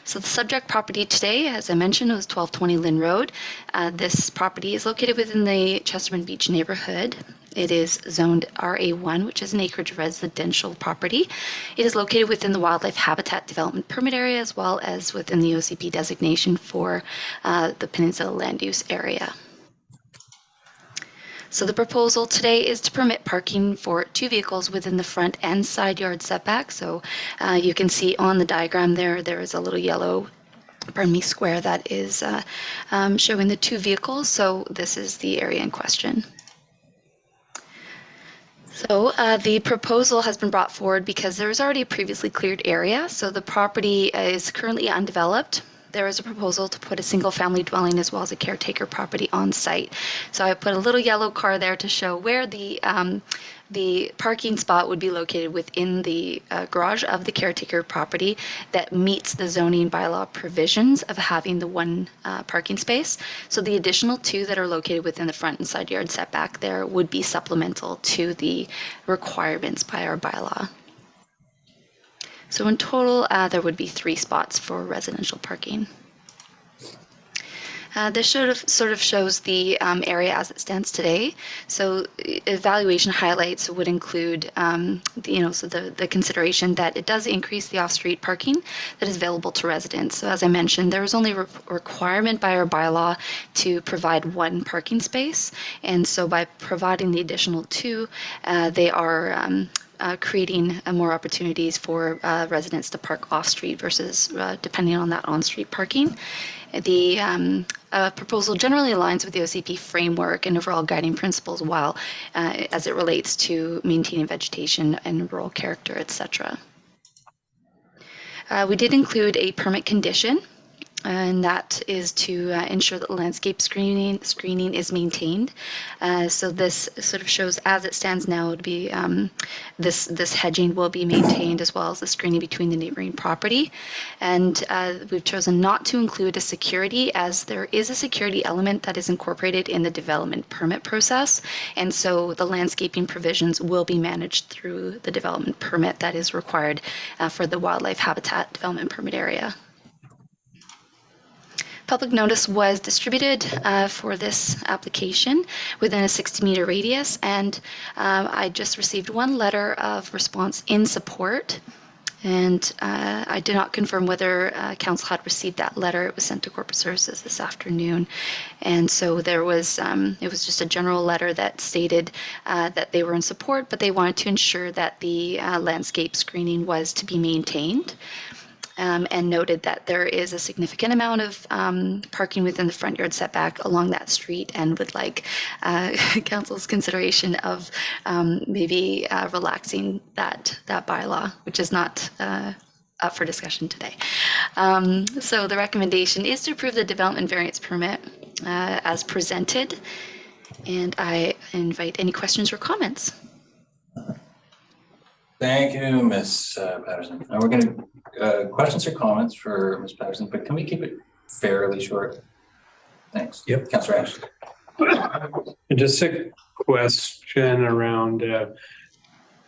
So the subject property today, as I mentioned, was 1220 Lynn Road. This property is located within the Chesterman Beach neighborhood. It is zoned RA1, which is an acreage residential property. It is located within the Wildlife Habitat Development Permit area, as well as within the OCP designation for the Peninsula Land Use Area. So the proposal today is to permit parking for 2 vehicles within the front and side yard setback. So you can see on the diagram there is a little yellow square that is showing the 2 vehicles. So this is the area in question. So the proposal has been brought forward because there is already a previously cleared area. So the property is currently undeveloped. There is a proposal to put a single family dwelling as well as a caretaker property on site. So I put a little yellow car there to show where the parking spot would be located within the garage of the caretaker property that meets the zoning bylaw provisions of having the 1 parking space. So the additional 2 that are located within the front and side yard setback there would be supplemental to the requirements by our bylaw. So in total, there would be 3 spots for residential parking. This sort of shows the area as it stands today. So evaluation highlights would include, the consideration that it does increase the off-street parking that is available to residents. So as I mentioned, there is only a requirement by our bylaw to provide 1 parking space. And so by providing the additional 2, they are creating more opportunities for residents to park off-street versus depending on that on-street parking. The proposal generally aligns with the OCP framework and overall guiding principles while as it relates to maintaining vegetation and rural character, etc. We did include a permit condition, and that is to ensure that landscape screening is maintained. So this sort of shows as it stands now, it would be this hedging will be maintained as well as the screening between the neighboring property. And we've chosen not to include a security, as there is a security element that is incorporated in the development permit process. And so the landscaping provisions will be managed through the development permit that is required for the wildlife habitat development permit area. Public notice was distributed for this application within a 60-meter radius, and I just received 1 letter of response in support. And I did not confirm whether council had received that letter. It was sent to corporate services this afternoon. And so there was, it was just a general letter that stated that they were in support, but they wanted to ensure that the landscape screening was to be maintained. And noted that there is a significant amount of parking within the front yard setback along that street, and would like council's consideration of maybe relaxing that bylaw, which is not up for discussion today. So the recommendation is to approve the development variance permit as presented, and I invite any questions or comments. Thank you, Ms. Patterson. Now we're going to questions or comments for Ms. Patterson, but can we keep it fairly short? Thanks. Yep. Councillor Ashley. Just a question around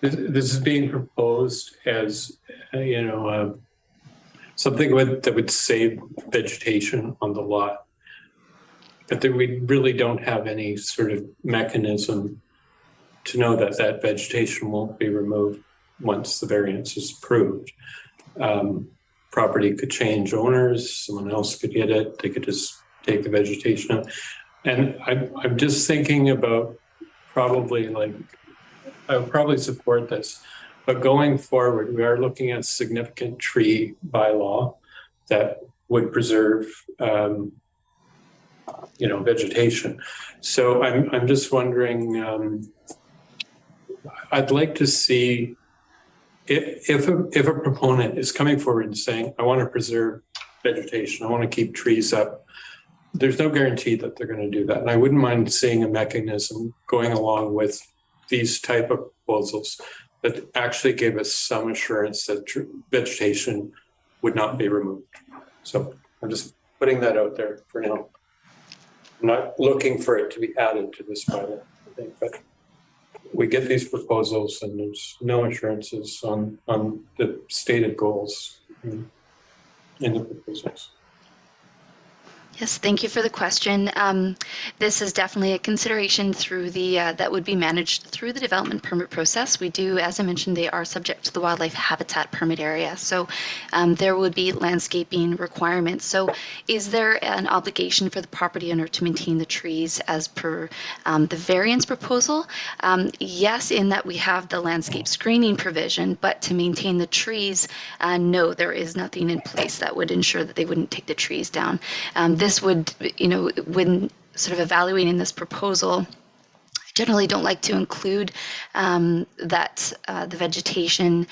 this is being proposed as something that would save vegetation on the lot, but that we really don't have any sort of mechanism to know that that vegetation won't be removed once the variance is approved. Property could change owners, someone else could get it, they could just take the vegetation out. And I'm just thinking about probably I would probably support this, but going forward, we are looking at significant tree bylaw that would preserve, vegetation. So I'm just wondering, I'd like to see if a proponent is coming forward and saying, I want to preserve vegetation, I want to keep trees up, there's no guarantee that they're going to do that. And I wouldn't mind seeing a mechanism going along with these type of proposals that actually gave us some assurance that vegetation would not be removed. So I'm just putting that out there for now. I'm not looking for it to be added to this bylaw, I think, but we get these proposals and there's no assurances on the stated goals in the proposals. Yes, thank you for the question. This is definitely a consideration through the that would be managed through the development permit process. We do, as I mentioned, they are subject to the wildlife habitat permit area. So there would be landscaping requirements. So is there an obligation for the property owner to maintain the trees as per the variance proposal? Yes, in that we have the landscape screening provision, but to maintain the trees, no, there is nothing in place that would ensure that they wouldn't take the trees down. This would, when sort of evaluating this proposal, I generally don't like to include that the vegetation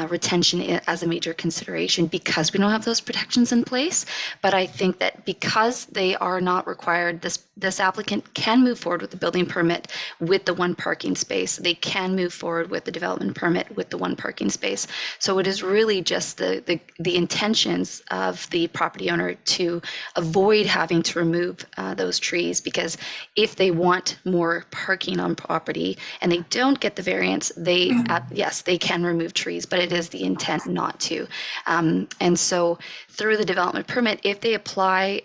retention as a major consideration because we don't have those protections in place. But I think that because they are not required, this applicant can move forward with the building permit with the one parking space. They can move forward with the development permit with the one parking space. So it is really just the intentions of the property owner to avoid having to remove those trees, because if they want more parking on property and they don't get the variance, they yes, they can remove trees, but it is the intent not to. And so through the development permit, if they apply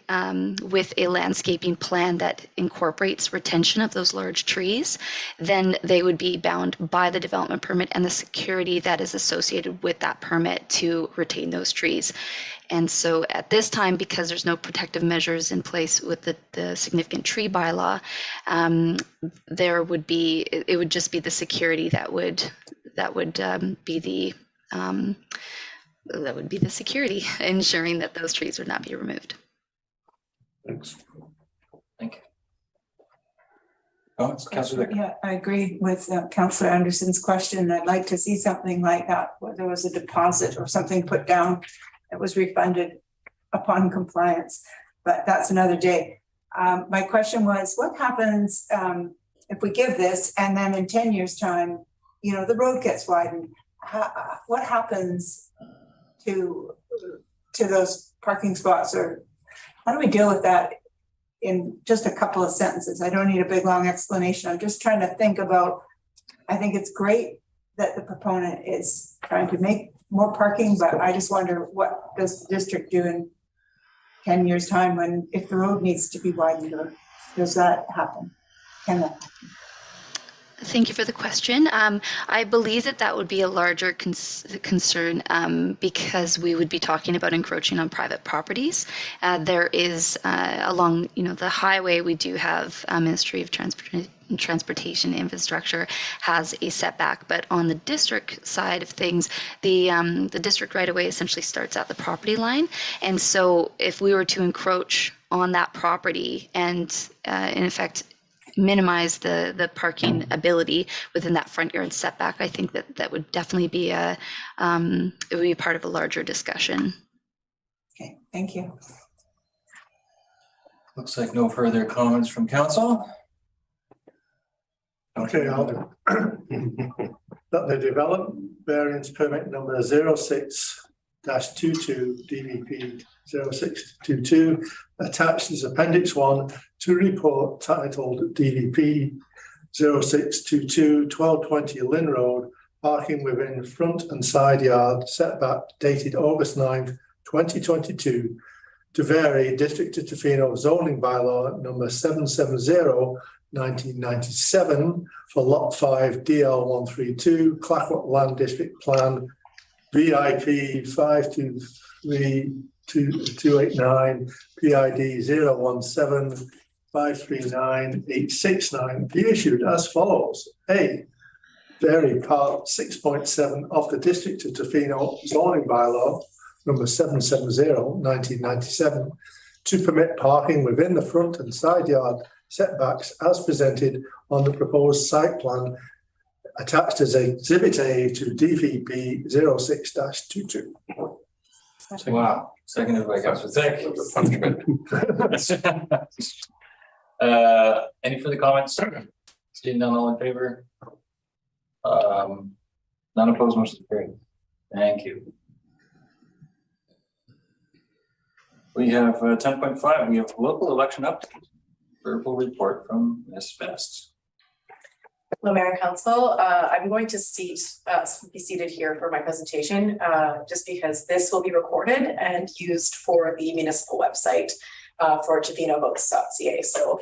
with a landscaping plan that incorporates retention of those large trees, then they would be bound by the development permit and the security that is associated with that permit to retain those trees. And so at this time, because there's no protective measures in place with the significant tree bylaw, there would be, it would just be the security that would be the security, ensuring that those trees would not be removed. Thanks. Thank you. Oh, it's Councillor. Yeah, I agree with Councillor Anderson's question. I'd like to see something like that, where there was a deposit or something put down that was refunded upon compliance, but that's another day. My question was, what happens if we give this and then in 10 years' time, the road gets widened? What happens to those parking spots, or how do we deal with that in just a couple of sentences? I don't need a big long explanation. I'm just trying to think about, I think it's great that the proponent is trying to make more parking, but I just wonder, what does the district do in 10 years' time when, if the road needs to be widened, or does that happen? Can that happen? Thank you for the question. I believe that would be a larger concern because we would be talking about encroaching on private properties. There is along, the highway, we do have Ministry of Transportation Infrastructure has a setback, but on the district side of things, the district right of way essentially starts at the property line, and so if we were to encroach on that property and in effect minimize the parking ability within that front yard setback, I think that would definitely be it would be part of a larger discussion. Okay, thank you. Looks like no further comments from council. Okay, I'll do. That the development variance permit number 06-22 DVP 0622 attached as appendix 1 to report titled DVP 0622 1220 Lynn Road, parking within front and side yard setback dated August 9th, 2022 to vary District of Tofino zoning bylaw number 770/1997 for lot 5 DL132 Clayoquot Land District Plan VIP 523289 PID 017539869 be issued as follows. A. Vary part 6.7 of the District of Tofino zoning bylaw number 770/1997 to permit parking within the front and side yard setbacks as presented on the proposed site plan attached as Exhibit A to DVP 06-22. Wow, seconded by Councillor Thick. Any further comments? Seeing none, all in favor? None opposed, motion carried. Thank you. We have 10.5. We have local election update. Verbal report from Ms. Best. Hello, Mayor and Council. I'm going to be seated here for my presentation, just because this will be recorded and used for the municipal website for TofinoVotes.ca. So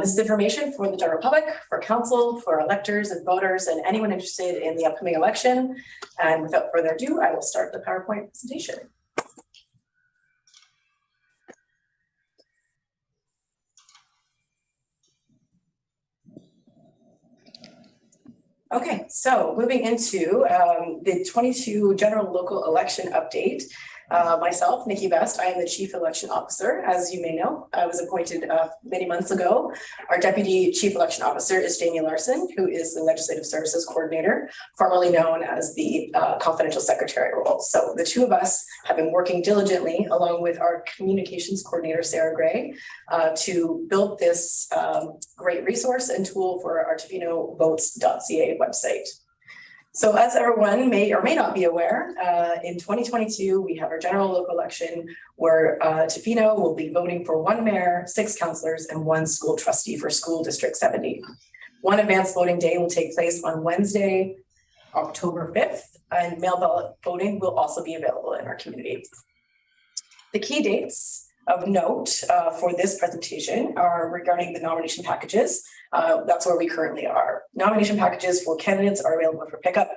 this is information for the general public, for council, for electors and voters, and anyone interested in the upcoming election. And without further ado, I will start the PowerPoint presentation. Okay, so moving into the 22 general local election update. Myself, Nikki Best, I am the Chief Election Officer. As you may know, I was appointed many months ago. Our Deputy Chief Election Officer is Jamie Larson, who is the Legislative Services Coordinator, formerly known as the Confidential Secretary role. So the two of us have been working diligently along with our Communications Coordinator, Sarah Gray, to build this great resource and tool for our TofinoVotes.ca website. So as everyone may or may not be aware, in 2022, we have our general local election where Tofino will be voting for 1 mayor, 6 councillors, and 1 school trustee for School District 70. 1 advanced voting day will take place on Wednesday, October 5th, and mail ballot voting will also be available in our community. The key dates of note for this presentation are regarding the nomination packages. That's where we currently are. Nomination packages for candidates are available for pickup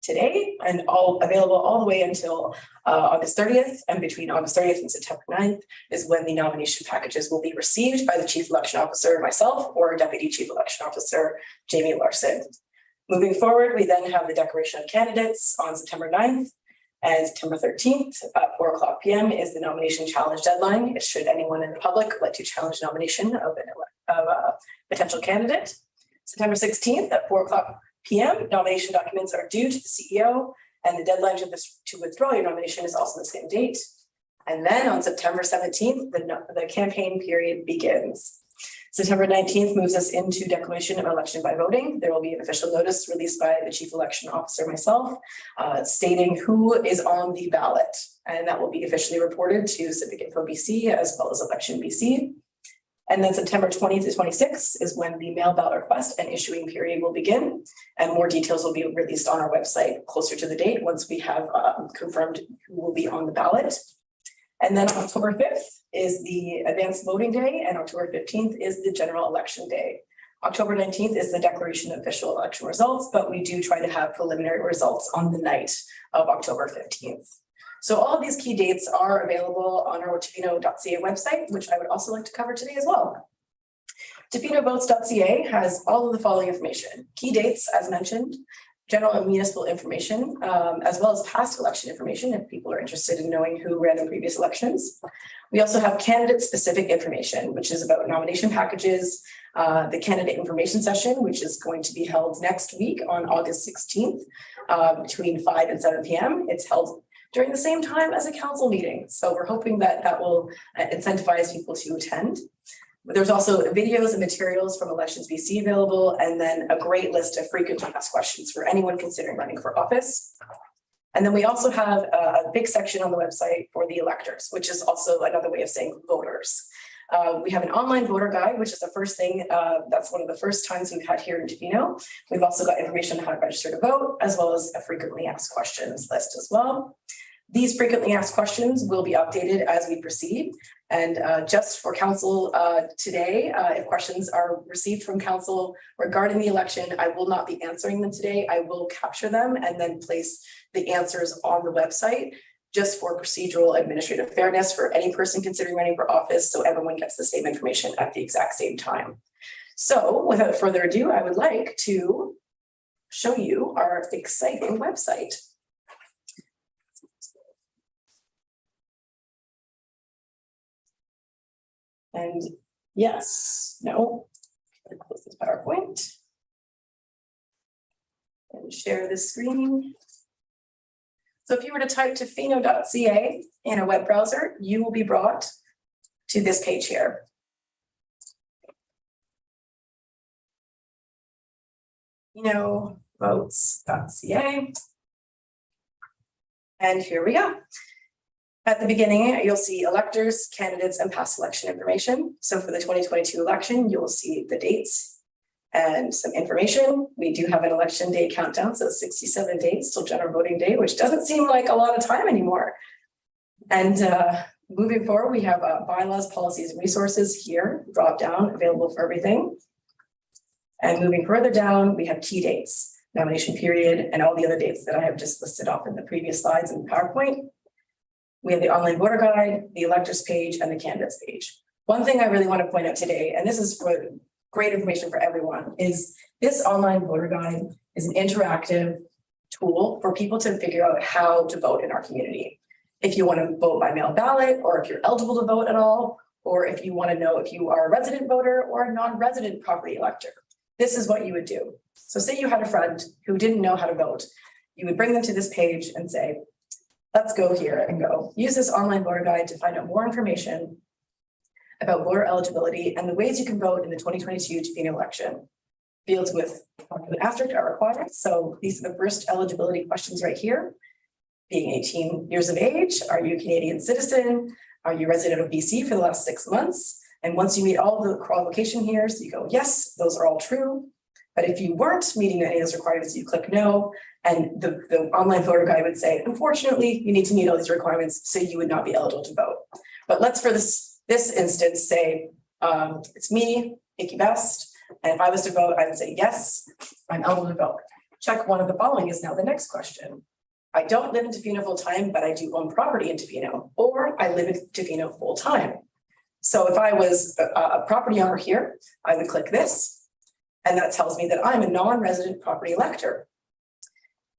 today and available all the way until August 30th. And between August 30th and September 9th is when the nomination packages will be received by the Chief Election Officer, myself, or Deputy Chief Election Officer, Jamie Larson. Moving forward, we then have the declaration of candidates on September 9th. And September 13th at 4:00 p.m. is the nomination challenge deadline. Should anyone in the public like to challenge nomination of a potential candidate. September 16th at 4:00 p.m. nomination documents are due to the CEO, and the deadline to withdraw your nomination is also the same date. And then on September 17th, the campaign period begins. September 19th moves us into declaration of election by voting. There will be an official notice released by the Chief Election Officer, myself, stating who is on the ballot. And that will be officially reported to Civic Info BC as well as Election BC. And then September 20th to 26th is when the mail ballot request and issuing period will begin. And more details will be released on our website closer to the date once we have confirmed who will be on the ballot. And then October 5th is the advanced voting day, and October 15th is the general election day. October 19th is the declaration of official election results, but we do try to have preliminary results on the night of October 15th. So all of these key dates are available on our tofino.ca website, which I would also like to cover today as well. Tofinovotes.ca has all of the following information: key dates, as mentioned, general and municipal information, as well as past election information if people are interested in knowing who ran in previous elections. We also have candidate-specific information, which is about nomination packages, the candidate information session, which is going to be held next week on August 16th, between 5 and 7 p.m. It's held during the same time as a council meeting. So we're hoping that that will incentivize people to attend. But there's also videos and materials from Elections BC available, and then a great list of frequently asked questions for anyone considering running for office. And then we also have a big section on the website for the electors, which is also another way of saying voters. We have an online voter guide, which is the first thing, that's one of the first times we've had here in Tofino. We've also got information on how to register to vote, as well as a frequently asked questions list as well. These frequently asked questions will be updated as we proceed. And just for council today, if questions are received from council regarding the election, I will not be answering them today. I will capture them and then place the answers on the website, just for procedural administrative fairness for any person considering running for office, so everyone gets the same information at the exact same time. So without further ado, I would like to show you our exciting website. And yes, no, I'll close this PowerPoint and share this screen. So if you were to type tofino.ca in a web browser, you will be brought to this page here. Votes.ca. And here we go. At the beginning, you'll see electors, candidates, and past election information. So for the 2022 election, you will see the dates and some information. We do have an election day countdown, so 67 days till general voting day, which doesn't seem like a lot of time anymore. And moving forward, we have bylaws, policies, and resources here, drop down, available for everything. And moving further down, we have key dates, nomination period, and all the other dates that I have just listed off in the previous slides in PowerPoint. We have the online voter guide, the electors page, and the candidates page. One thing I really want to point out today, and this is for great information for everyone, is this online voter guide is an interactive tool for people to figure out how to vote in our community. If you want to vote by mail ballot, or if you're eligible to vote at all, or if you want to know if you are a resident voter or a non-resident property elector, this is what you would do. So say you had a friend who didn't know how to vote. You would bring them to this page and say, let's go here and go. Use this online voter guide to find out more information about voter eligibility and the ways you can vote in the 2022 Tofino election. Fields with an asterisk are required. So these are the first eligibility questions right here. Being 18 years of age, are you a Canadian citizen? Are you a resident of BC for the last 6 months? And once you meet all the qualification here, so you go, yes, those are all true. But if you weren't meeting any of those requirements, you click no. And the online voter guide would say, unfortunately, you need to meet all these requirements, so you would not be eligible to vote. But let's, for this instance, say, it's me, Icky Best. And if I was to vote, I would say, yes, I'm eligible to vote. Check one of the following is now the next question. I don't live in Tofino full time, but I do own property in Tofino, or I live in Tofino full time. So if I was a property owner here, I would click this. And that tells me that I'm a non-resident property elector.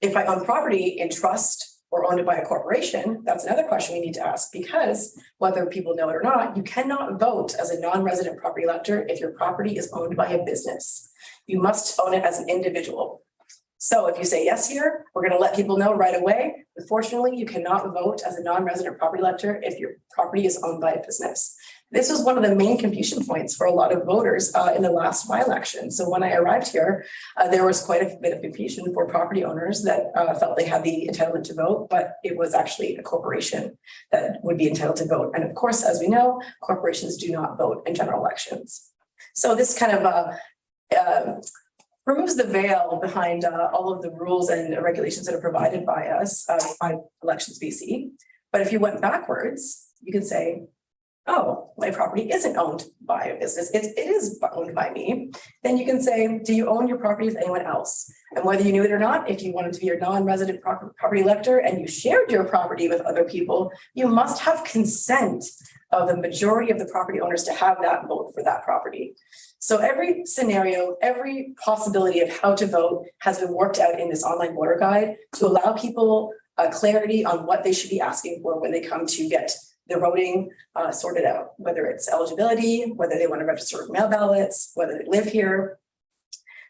If I own property in trust or owned it by a corporation, that's another question we need to ask, because whether people know it or not, you cannot vote as a non-resident property elector if your property is owned by a business. You must own it as an individual. So if you say yes here, we're going to let people know right away. Unfortunately, you cannot vote as a non-resident property elector if your property is owned by a business. This was one of the main confusion points for a lot of voters in the last by-election. So when I arrived here, there was quite a bit of confusion for property owners that felt they had the entitlement to vote, but it was actually a corporation that would be entitled to vote. And of course, as we know, corporations do not vote in general elections. So this kind of removes the veil behind all of the rules and regulations that are provided by us, by Elections BC. But if you went backwards, you can say, oh, my property isn't owned by a business, it is owned by me, then you can say, do you own your property with anyone else? And whether you knew it or not, if you wanted to be your non-resident property elector and you shared your property with other people, you must have consent of the majority of the property owners to have that vote for that property. So every scenario, every possibility of how to vote has been worked out in this online voter guide to allow people clarity on what they should be asking for when they come to get their voting sorted out, whether it's eligibility, whether they want to register with mail ballots, whether they live here.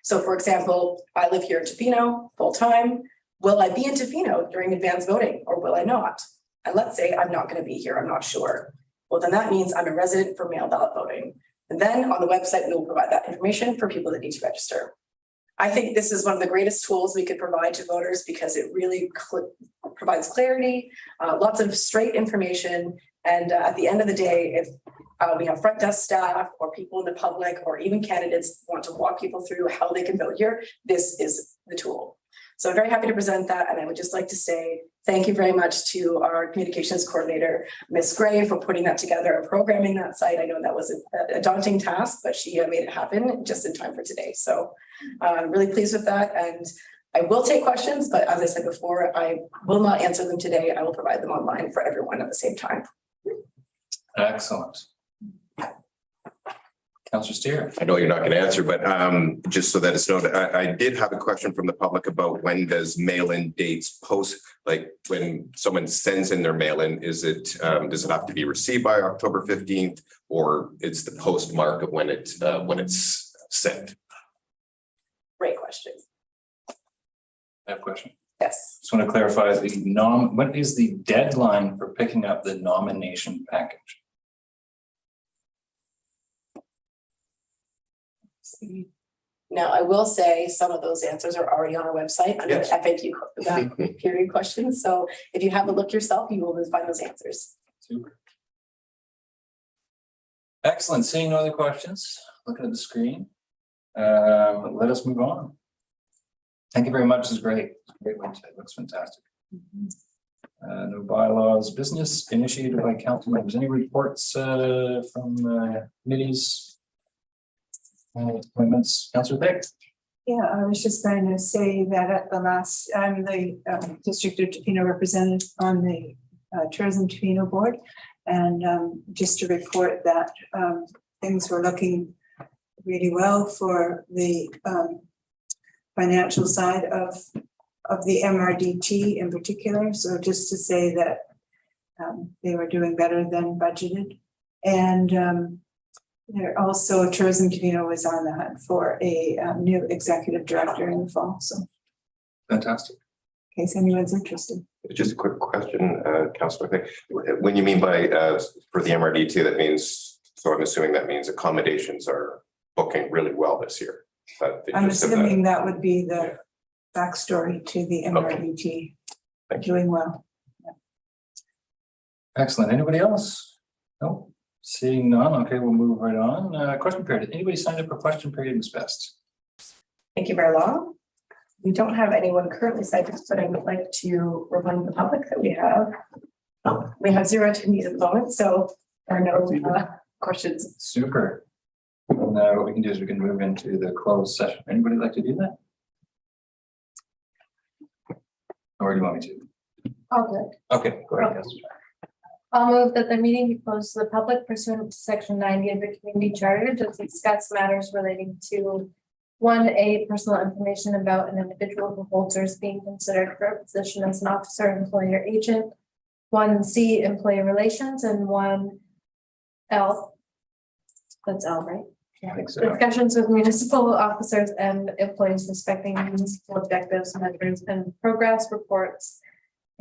So for example, I live here in Tofino full-time. Will I be in Tofino during advance voting or will I not? And let's say I'm not going to be here, I'm not sure. Well, then that means I'm a resident for mail ballot voting. And then on the website, we will provide that information for people that need to register. I think this is one of the greatest tools we could provide to voters because it really provides clarity, lots of straight information. And at the end of the day, if we have front desk staff or people in the public or even candidates want to walk people through how they can vote here, this is the tool. So I'm very happy to present that. And I would just like to say thank you very much to our communications coordinator, Ms. Gray, for putting that together and programming that site. I know that was a daunting task, but she made it happen just in time for today. So I'm really pleased with that. And I will take questions, but as I said before, I will not answer them today. I will provide them online for everyone at the same time. Excellent. Councillor Steer. I know you're not going to answer, but just so that it's noted, I did have a question from the public about when does mail-in dates post, like when someone sends in their mail-in, is it does it have to be received by October 15th or it's the postmark of when it's sent? Great question. I have a question. Yes. Just want to clarify what is the deadline for picking up the nomination package? Now, I will say some of those answers are already on our website under the FAQ period questions. So if you have a look yourself, you will find those answers. Super. Excellent. Seeing no other questions, looking at the screen. Let us move on. Thank you very much. This is great. Great website. Looks fantastic. No bylaws. Business initiated by council members. Any reports from committees? Appointments, Councillor Thick. Yeah, I was just going to say that at the last, I'm the District of Tofino representative on the Tourism Tofino board, and just to report that things were looking really well for the financial side of the MRDT in particular. So just to say that they were doing better than budgeted, and there also Tourism Tofino was on the hunt for a new executive director in the fall. So fantastic. In case anyone's interested. Just a quick question, Councillor. When you mean by for the MRDT, that means, so I'm assuming that means accommodations are booking really well this year. I'm assuming that would be the backstory to the MRDT. Okay. Doing well. Yeah. Excellent. Anybody else? No. Seeing none, okay, we'll move right on. Question period. Anybody signed up for question period was best? Thank you, Mayor Law. We don't have anyone currently signed up, but I would like to remind the public that we have 0 attendees at the moment, so there are no questions. Super. And what we can do is we can move into the closed session. Anybody like to do that? Or do you want me to? All good. Okay, go ahead, Councillor. I'll move that the meeting be closed to the public pursuant to section 90 of the community charter to discuss matters relating to 1A, personal information about an individual who holds or is being considered for a position as an officer, employee, or agent. 1C, employee relations, and 1L. That's L, right? I think so. Discussions with municipal officers and employees respecting municipal objectives, measures, and progress reports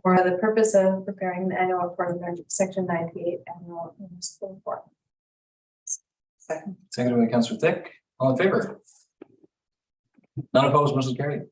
for the purpose of preparing the annual report under section 98 annual municipal report. Seconded by Councillor Thick. All in favor? None opposed, motion carried.